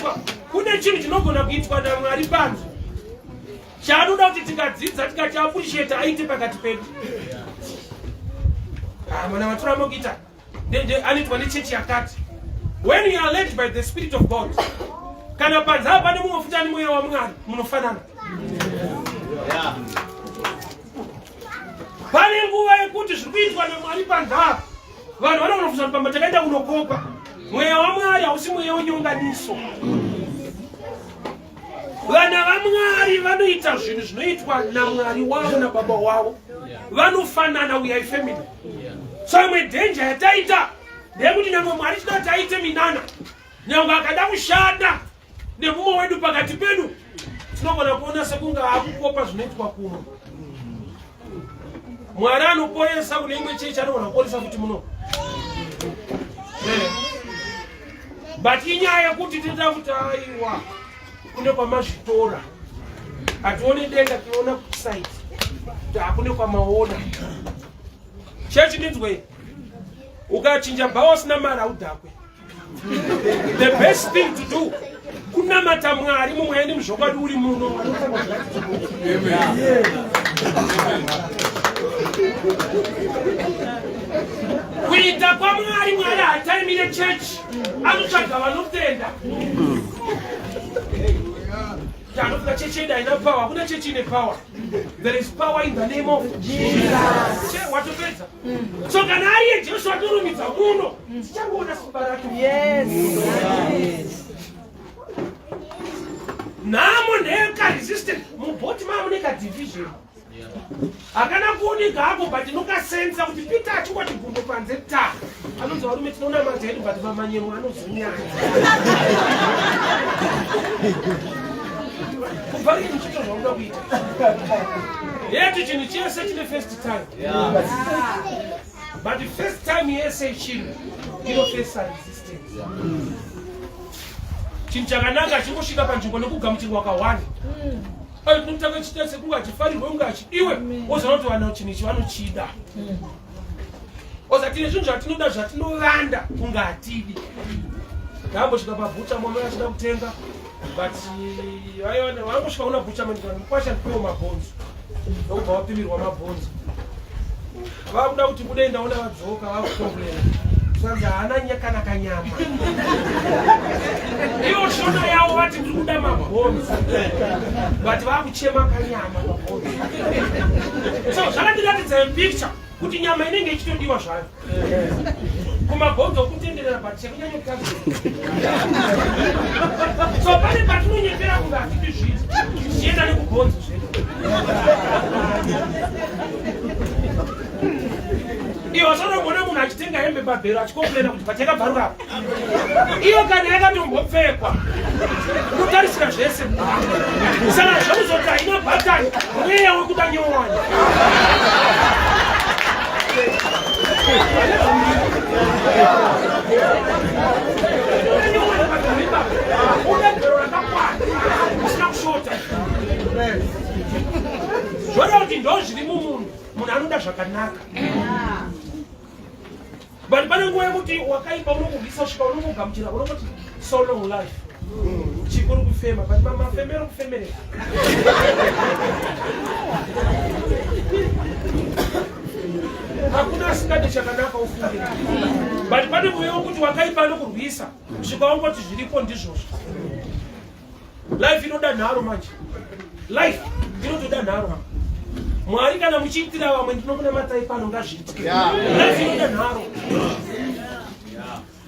kune chinhu chinogona kuitwa naMwari panze chaanoda kuti tikadzidza tikati appreciate aite pakati pedu. Mwana maturamo kuita anoitwa nechechi yakati. When you are led by the Spirit of God, kana panze apa pane mumwe futa nemweya waMwari munofanana. Pane nguva yekuti zviri kuitwa naMwari panze apa vanhu vanogona kufunga kuti pamba takaenda kunokopa. Mweya waMwari hausi mweya wenyonganiso. Vana vaMwari vanoita zvinhu zvinoitwa naMwari wavo nababa wavo. Vanofanana, we are family. So imwe danger yataita ndeyekuti namwe Mwari chinoti aite minana. Nyangwe akada kushanda nemumwe wedu pakati pedu tinogona kuona sekunga akukopa zvinoitwa kumwe. Mwari anoporesa kune imwe chechi anogona kuporesa kuti muno. But inyaya yekuti tinoda kuti aiwa kune kwamazvitora hatione denga tiona kusite kune kwamaona. Chechi ndinzwe ukachinja bhawa usina mari haudhakwe. The best thing to do kunamata Mwari mumwendi muzvokwadi uri muno. Kuita kwaMwari, Mwari hataimire chechi anotsvaga vanotenda. Tanofika chechi yedu haina power, hakuna chechi ine power. There is power in the name of Jesus. Watopedza. So kana ari yeJesu atorumidza muno tichangoona simba rake. Yes. Namo neka resistant mubhoti mamo neka division. Akana kuoneka hapo but nokasensa kuti Peter achingoti gumbo panze ta. Anonzi varume tinoona mata edu but vamanyemo anozinyanya. Kubvari nchito zvaunoda kuita. Yetu chinhu chese chine first time. But the first time yese chinhu inofesa resistance. Chinhu chakanaka chingosvika panzvimbo nekugamuchirwa kawanda. Tinotanga chita sekunga achifarirwe unga achidiwe wozoona kuti vanhu chinhu ichi vanochida. Ozatine zvinhu zvatinoda zvatinovanda kunga hatidi. Ndambosvika pabhucha mwamai achida kutenga but vangosvika una bhucha mukwasha ndipiwo mabhonzo ndokubva wapimirwa mabhonzo. Vakuda kuti kudai ndaona vadzoka vakukomplena sanzi haana nyakana kanyama. Ivo shona yavo vati ndiri kuda mabhonzo but vakuchema kanyama mabhonzo. So zvakandiratidza picture kuti nyama inenge ichitodiwa zvayo. Kumabhonzo kutenderera but chekunyanya kutadzira. So pane patinonyepera kunga hatidi zviti tichienda nekubhonzo zvedu. Iwo sanogona munhu achitenga hembe babhero achikomplena kuti pateka bharuka iyo kana yakatombopfekwa unotarisira zvese saka zvakuzoti haina bhatani mweya wekuda nyowani usina kushota zvona kuti ndo zviri mumunhu munhu anoda zvakanaka but pane nguva yekuti wakaipa unokurwisa kusvika unomugamuchira unongoti so long life chikuru kufema but mafemero kufemereka hakuna asikade chakanaka ufungira but pane nguva yekuti wakaipa anokurwisa kusvika wangoti zviripo ndizvozvo life inoda nharo manje life inotoda nharo Mwari kana muchiitira vamwe ndinokunamatai pano ngazviitike life inoda nharo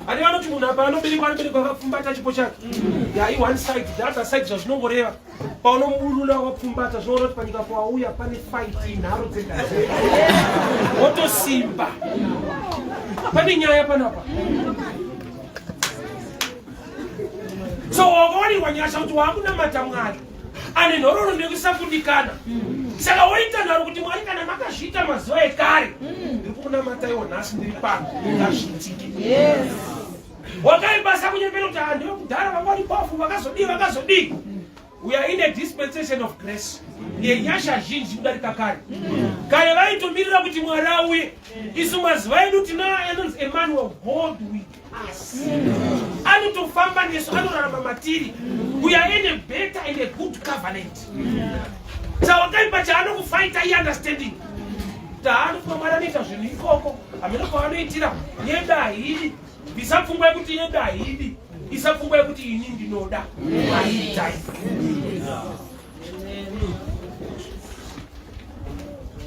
ani vanoti munhu apa anoberekwa akapfumbata chipo chake i one side the other side zvazvinongoreva paunoburula wakapfumbata zvinoreva kuti panyika pauya pane fight nharo dzengazi wotosimba pane nyaya panapa so wakawarirwa nyasha kuti waakunamata Mwari ane nhororo nekusafundikana saka woita nharo kuti Mwari kana makazviita mazuva ekare ndiri kukunamataiwo nhasi ndiri pano ngazviitike wakaibasa kunyepera kuti handiri kudhara vangwari bafu vakazodii we are in a dispensation of grace yenyasha zhinji kudarika kare vaitomirira kuti Mwari auye isu mazuva edu tinaanonzi Emmanuel, God with us anotofamba nesu anorarama matiri we are in a better and a good covenant saka wakaipa chaanokufaita i-understanding taanofunga Mwari anoita zvinhu ikoko hamene kwaanoitira yeda hidi isapfungwa yekuti yeda hidi isapfungwa yekuti ini ndinoda aitai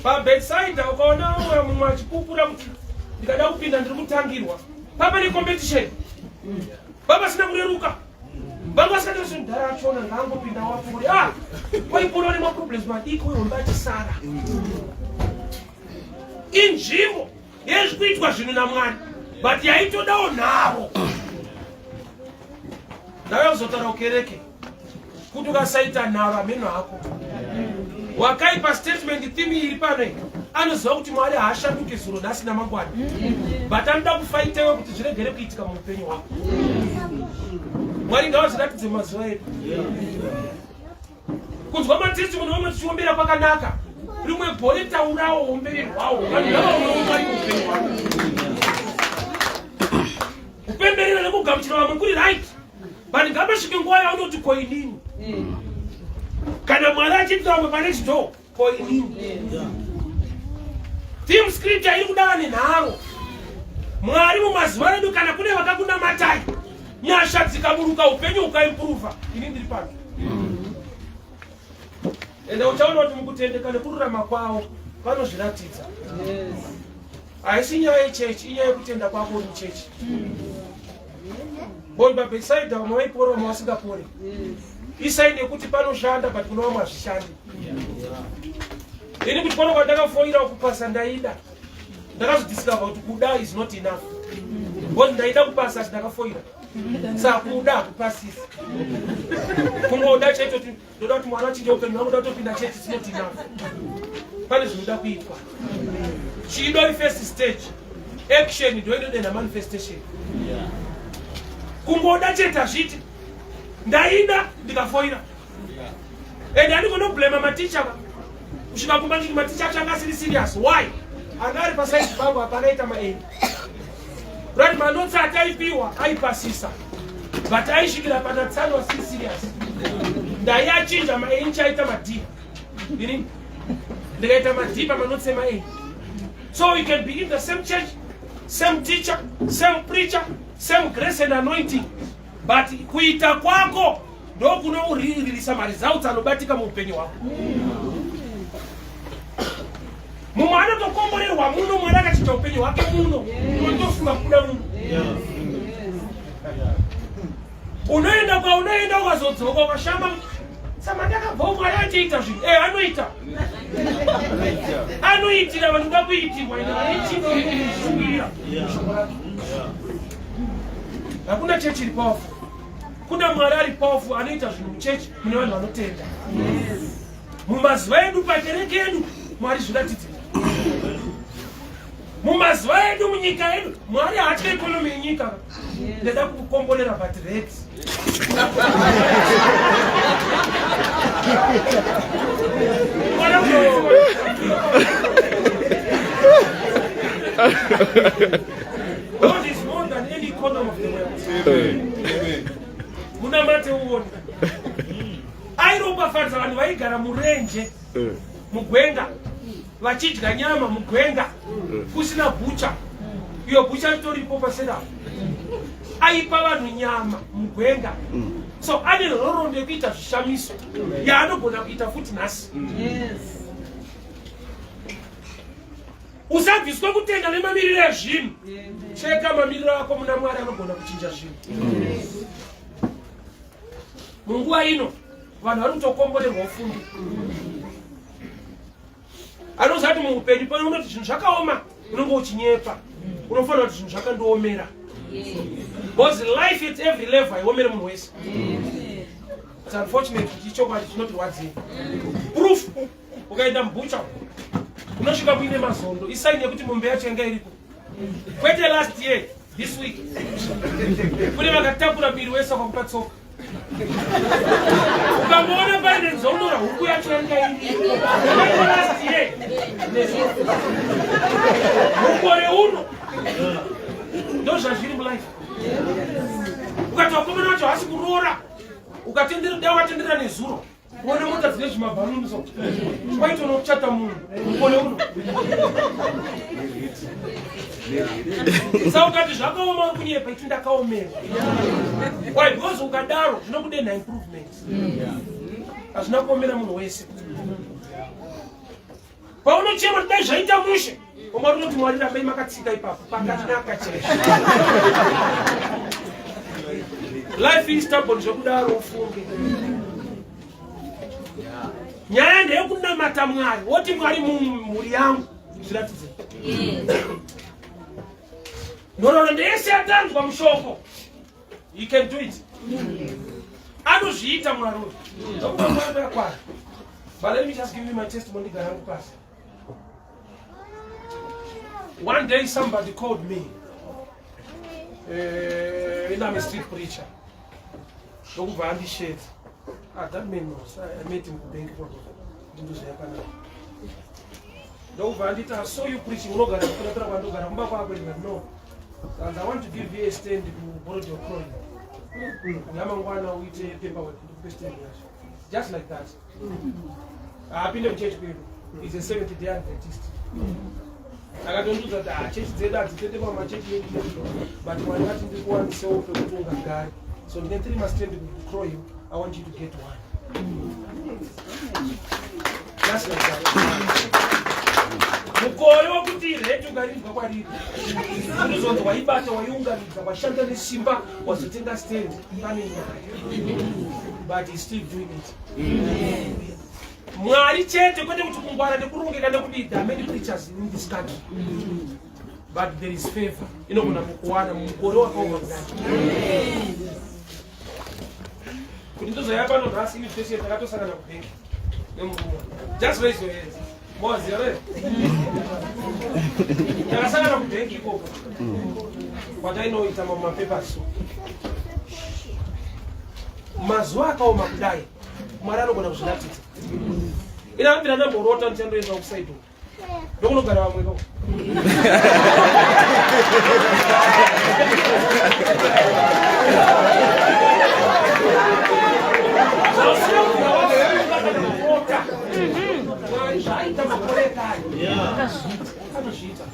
pabedside ukaona mumwe achipupura kuti ndikada kupinda ndiri kutangirwa papa necompetition papa sina kureruka vangu vasikati zvindhara achona ngangopinda wapuri waipona ne maproblems madiki wehombachisara inzvimbo yezvikuitwa zvinhu naMwari but yaitodawo nharo nawe uzotaura ukereke kuti ukasaita nharo ameno ako wakaipa statement thimi iri pano anoziva kuti Mwari haashanduke zuro nhasi namangwani but anoda kufaitewo kuti zviregere kuitika muupenyu hwako Mwari ngavaziratidze mazuva edu kunzwa matestimony vamwe tichiombera kwakanaka rimwe bhore taurawo uombererwawo vanhu ngavaonawo Mwari muupenyu hwako kupemberera nekugamuchira vamwe kuri right but ngavasvike nguva yaunoti koinini kana Mwari achiitira vamwe pane chidhoo koinini theme scripture iri kudava nenharo Mwari mumazuva edu kana kune vakakunamatai nyasha dzikaburuka upenyu ukaimprova ini ndiri pano ende uchaona kuti mukutendeka nekururama kwavo vanozviratidza haisi nyaya yechechi inyaya yekutenda kwako uri muchechi boni pabedside vamwe vaipora vamwe vasingapore isaini yekuti panoshanda but kuna vamwe hazvishandi ini kuti pano kwandakafoira kupasa ndaida ndakazodiscover kuti kuda is not enough boni ndaida kupasa asi ndakafoira saka kuda hakupasisi kungoda chaito ndoda kuti mwana wachinja upenyu vangu da kutopinda chechi is not enough pane zvinoda kuitwa chido first stage action ndoinodenda manifestation kungoda chete hazviti ndaida ndikafoira ende handikonoblema maticha kusvika kumba nditi maticha achanga asiri serious why anga ari pasaidi pangu hapanaita maeni right manotsi ataipiwa aipasisa but aisvikira panatsano asiri serious ndaiachinja maeni chaita madhi ini ndikaita madhi pamanotsi emaeni so you can be in the same church, same teacher, same preacher, same grace and anointing but kuita kwako ndo kunoririsa maresults anobatika muupenyu hwako mumwe anotokomborerwa muno Mwari akachita upenyu hwake muno unotofunga kuda muno unoenda kwaunoenda ukazodzoka ukashamba sama ndakabva Mwari achiita zvinhu anoita anoitira vanhu ngakuitirwa ine vaichinokushumira hakuna chechi iri powerful. Kuna Mwari ari powerful anoita zvinhu muchechi mune vanhu vanotenda. Mumazuva edu pakereke yedu Mwari zviratidzira. Mumazuva edu munyika yedu Mwari haatya ikonomi yenyika. Ndeda kukomborera but rates. God is more than any economy of the world. Muna mate uone. Airoba fadza vanhu vaigara murenje mugwenga vachidya nyama mugwenga kusina bucha. Iyo bucha itoripo pasera. Aipa vanhu nyama mugwenga. So ane rorondo yekuita zvishamiso yaanogona kuita futi nhasi. Usabviswe kutenda nemamiriro ezvinhu. Cheka mamiriro ako muna Mwari anogona kuchinja zvinhu. Munguva ino vanhu vari kutokomborerwa ufundi. Anozati muupenyu pano unoti zvinhu zvakaoma unenge uchinyepa. Unofanira kuti zvinhu zvakandoomera. Because life at every level haiomere munhu wese. It's unfortunate kuti chokwadi chinotirwadzira. Proof ukaenda mubucha unosvika muine mazondo isaini yekuti mombe yacho yanga iriko. Kwete last year this week kune vakatakura miri wese kwakupa tsoka. Ukamona paine nzondo rahuku yacho yanga iriko. Kwete last year mukore uno ndo zvazviri mulife. Ukati wakomana wacho hasi kuroora ukatendera dai watendera nezuro uone mota dzine zvimabharuni so kwaitoona kuchata munhu mukore uno. Saka ukati zvakaoma uri kunyepa ichi ndakaomera. Why? Because ukadaro zvinokudenha improvement. Hazvina kuomera munhu wese. Paunochema dai zvaita mushe Omari unoti Mwari rabai makatsika ipapo pakati nakachesha. Life is stubborn zvekudaro ufunge. Nyaya ndeyekunamata Mwari. Woti Mwari mumhuri yangu zviratidze. Nhororo ndeyese yatanzwa mushoko. You can do it. Anozviita Mwari uyu. Ndokuda Mwari yakwara. But let me just give you my testimony garangu pasi. One day somebody called me. I'm a street preacher. That man knows. I met him in the bank. I saw you preaching. No. And I want to give you a stand to borrow your coin. Just like that. I've been a church people. He's a 70-day Adventist. I don't do that. Church did that. My church, but when I didn't want to sell for the guy, so the entry must stand to crow you. I want you to get one. Just like that. Mukore wakuti retu garimba kwariri. Unozondo waibata waiunganidza washanda nesimba wazotenga stand pane nyaya. But he's still doing it. Mwari chete kwete kuti kungwara nekurongeka nekudii. There are many preachers in this country. But there is favor. Inogona kukuwana mukore wakaoma kudai. Kuti ndozoyapa nodhasi invitation takatosangana kubenki nemuruwa. Just raise your hands. Mozi yare. Takasangana kubenki ikoko. Kwatainoita mamapepasi. Mazuva akaoma kudai. Mwari anogona kuzviratidza. Ina ambira ndamborota ndichandoenda kuside. Ndokunogara vamwe koko.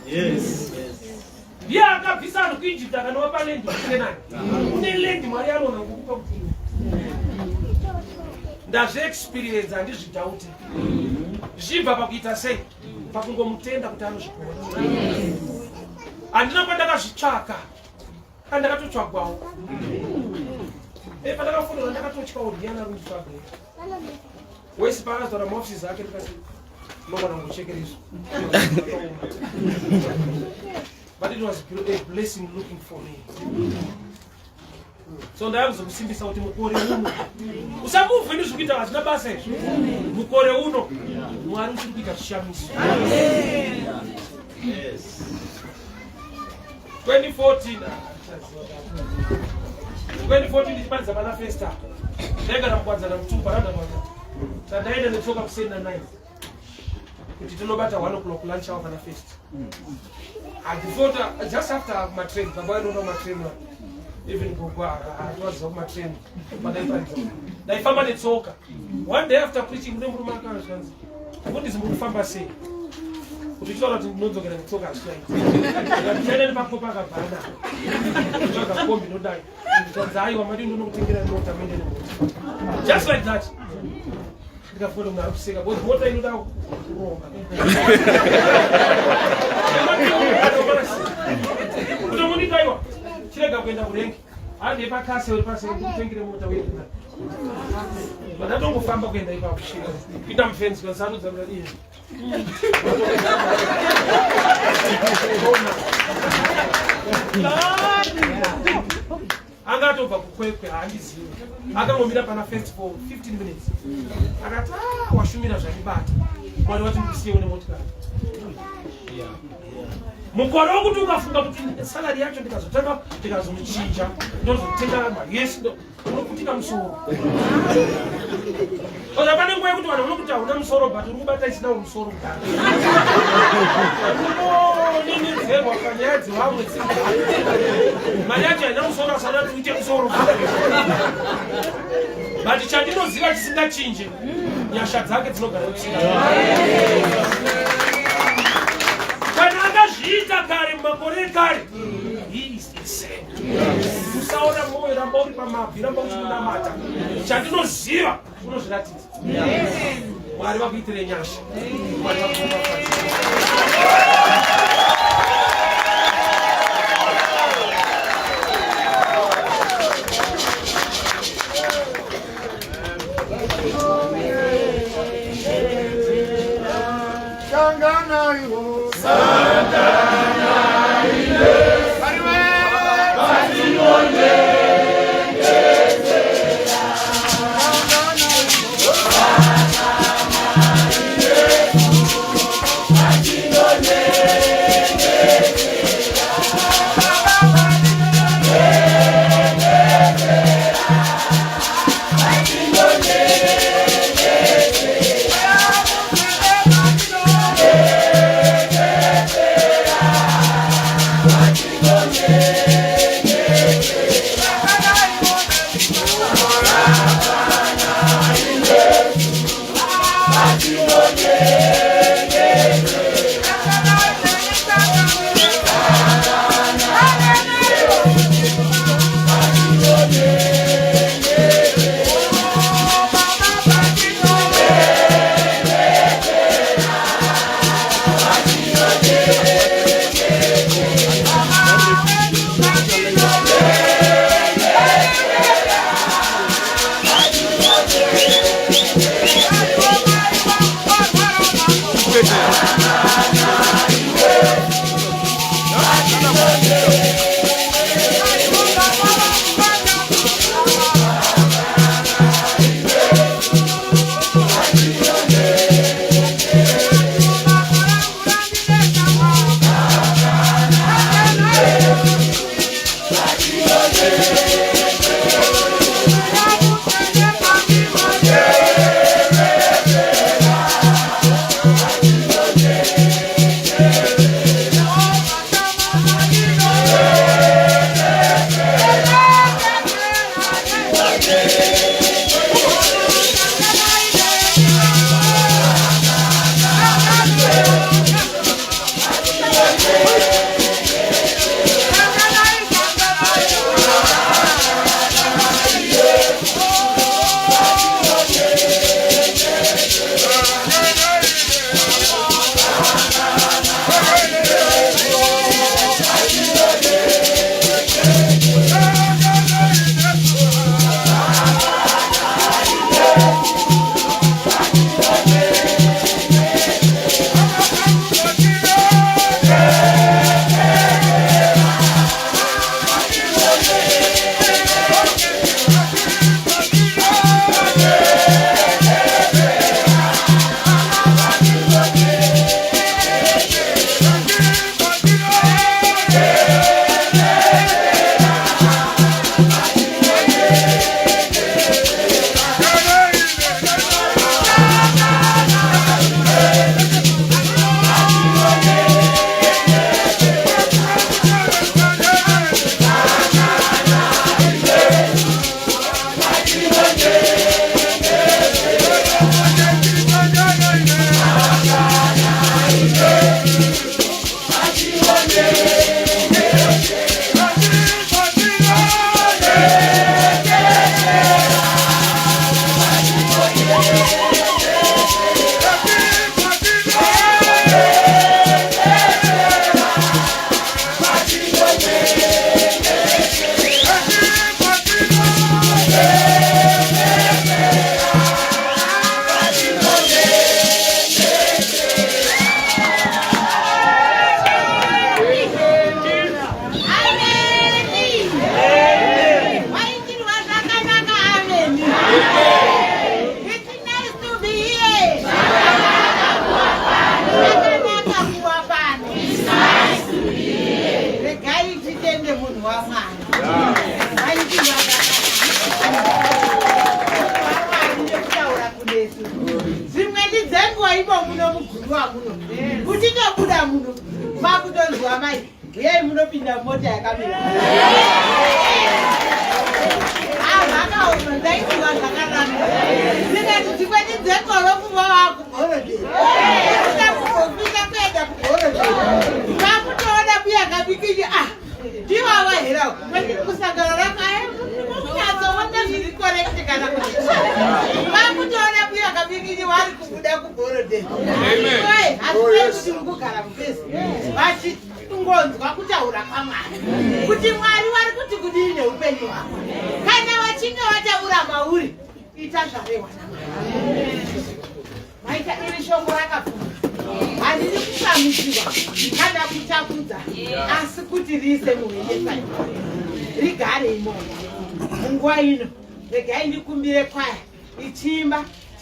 Yes. Ndiye akabvisa vanhu kuIjipita akanova lendi kuKenani. Une lendi Mwari anona kukupa kuti ndazviexperience handizvidhauti. Zvibva pakuita sei? Pakungomutenda kuti anozvikona. Handina kwandakazvitsvaka. Andakatotsvagwawo. Pandakafundira ndakatotyawo Diana Rundfagwe. Wese paakazora maofisi ake ndikati But it was a blessing looking for me. So ndakuzokusimbisa kuti mukore uno usamuve ndizvikuita hazina basa izvo. Mukore uno Mwari uchiri kuita zvishamiso. 2014 ndichipariza pana festa ndaigara mukwadzana mutumba randamaka tandaenda netsoka kuseni na 9 kuti tinobata 1 o'clock lunch hour pana fest. And thought just after my train, baba ndo my train even go was on my train but I found netsoka. One day after preaching ndemuru makanzanzi what is mukufamba sei kuti chora kuti ndinozogera netsoka asiyai ndikaenda nepakopa akabhana ndikaga kombi nodai ndikadzayi wamadi ndinokutengera nota mende nemota just like that ndikafunda munhu ari kuseka because mota inoda kuronga kutomunikaiwa chirega kuenda kurengi handi epakase uri pasi kutengere mota weina vandatongofamba kuenda ipapo kusvika kuita mufenzi kasarudza mudadii angatobva kukwekwe haandizivi akangomira pana fest for 15 minutes akati washumira zvandibata mwari wati ndisiyewo nemotikari mukore wokuti ukafunga kuti salari yacho ndikazotanga ndikazomuchinja ndozotenga mayesi unokutika musoro oza pane nguva yekuti vanhu vanokuti hauna musoro but uri kubata isinawo musoro mudaro unoninidzerwa panyaya dzevamwe mari yacho haina musoro asanati uite musoro but chandinoziva chisingachinje nyasha dzake dzinogara kuchinga kana akazviita kare mumakore ekare he is the same. Usaona mwoyo ramba uri pamabvi ramba uchimunamata chandinoziva unozviratidza. Mwari vakuitire nyasha. Mwari vakuropafadza. Yeah.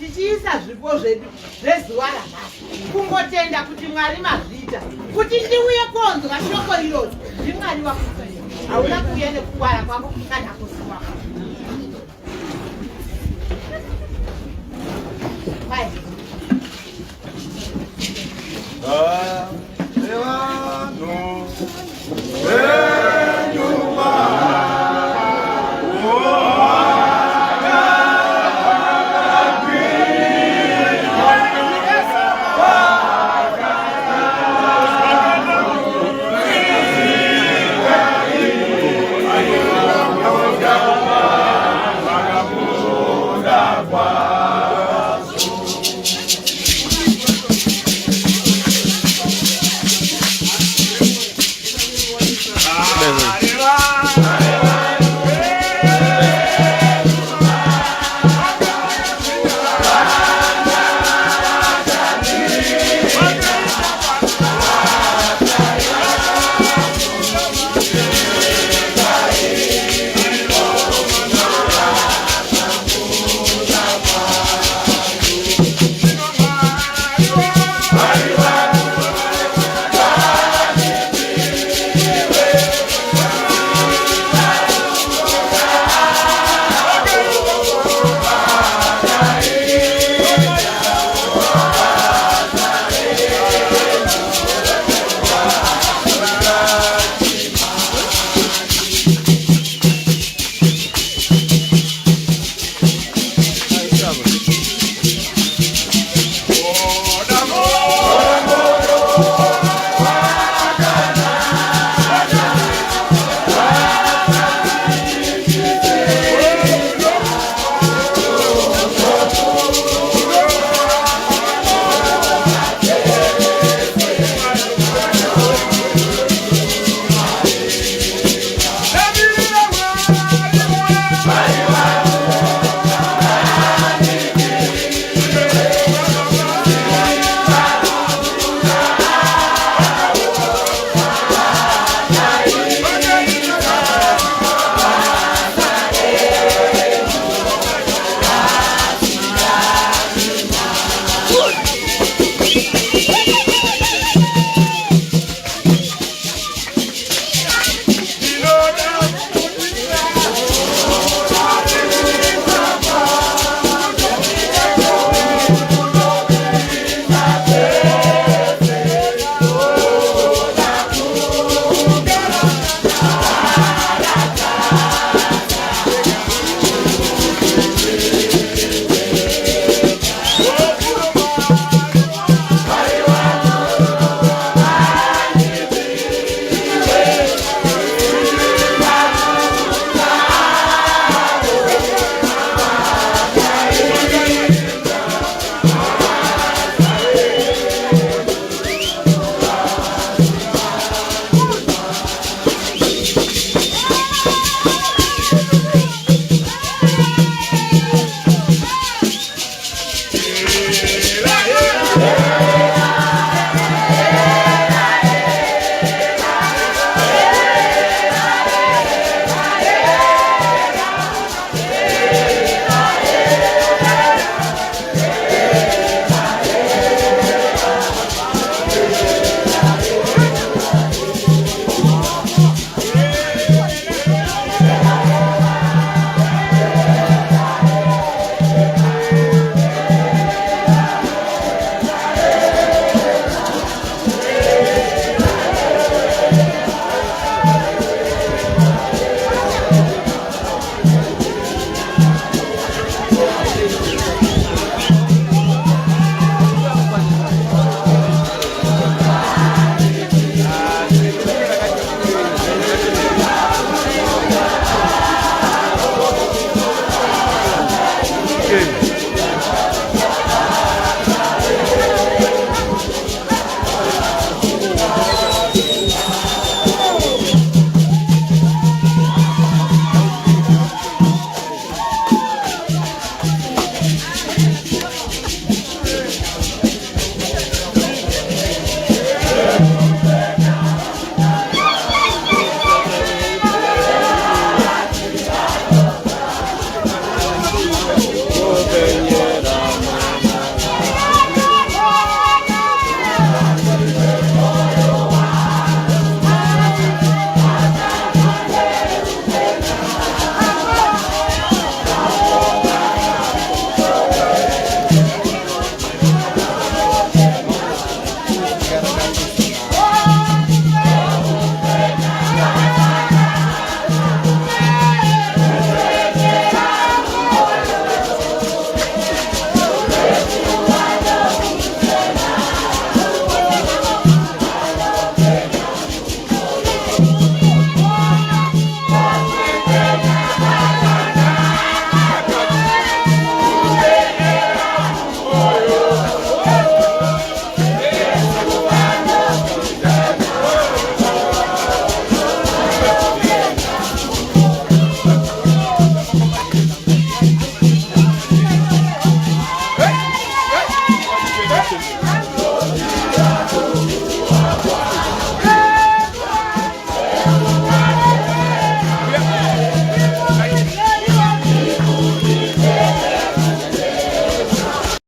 tichiisa zvipo zvedu zvezuva ranhasi kungotenda kuti Mwari mazviita kuti ndiuye konzwa shoko iroro ndiMwari wakutsanya hauna kuuya nekungwara kwako kana kusuwa kwako.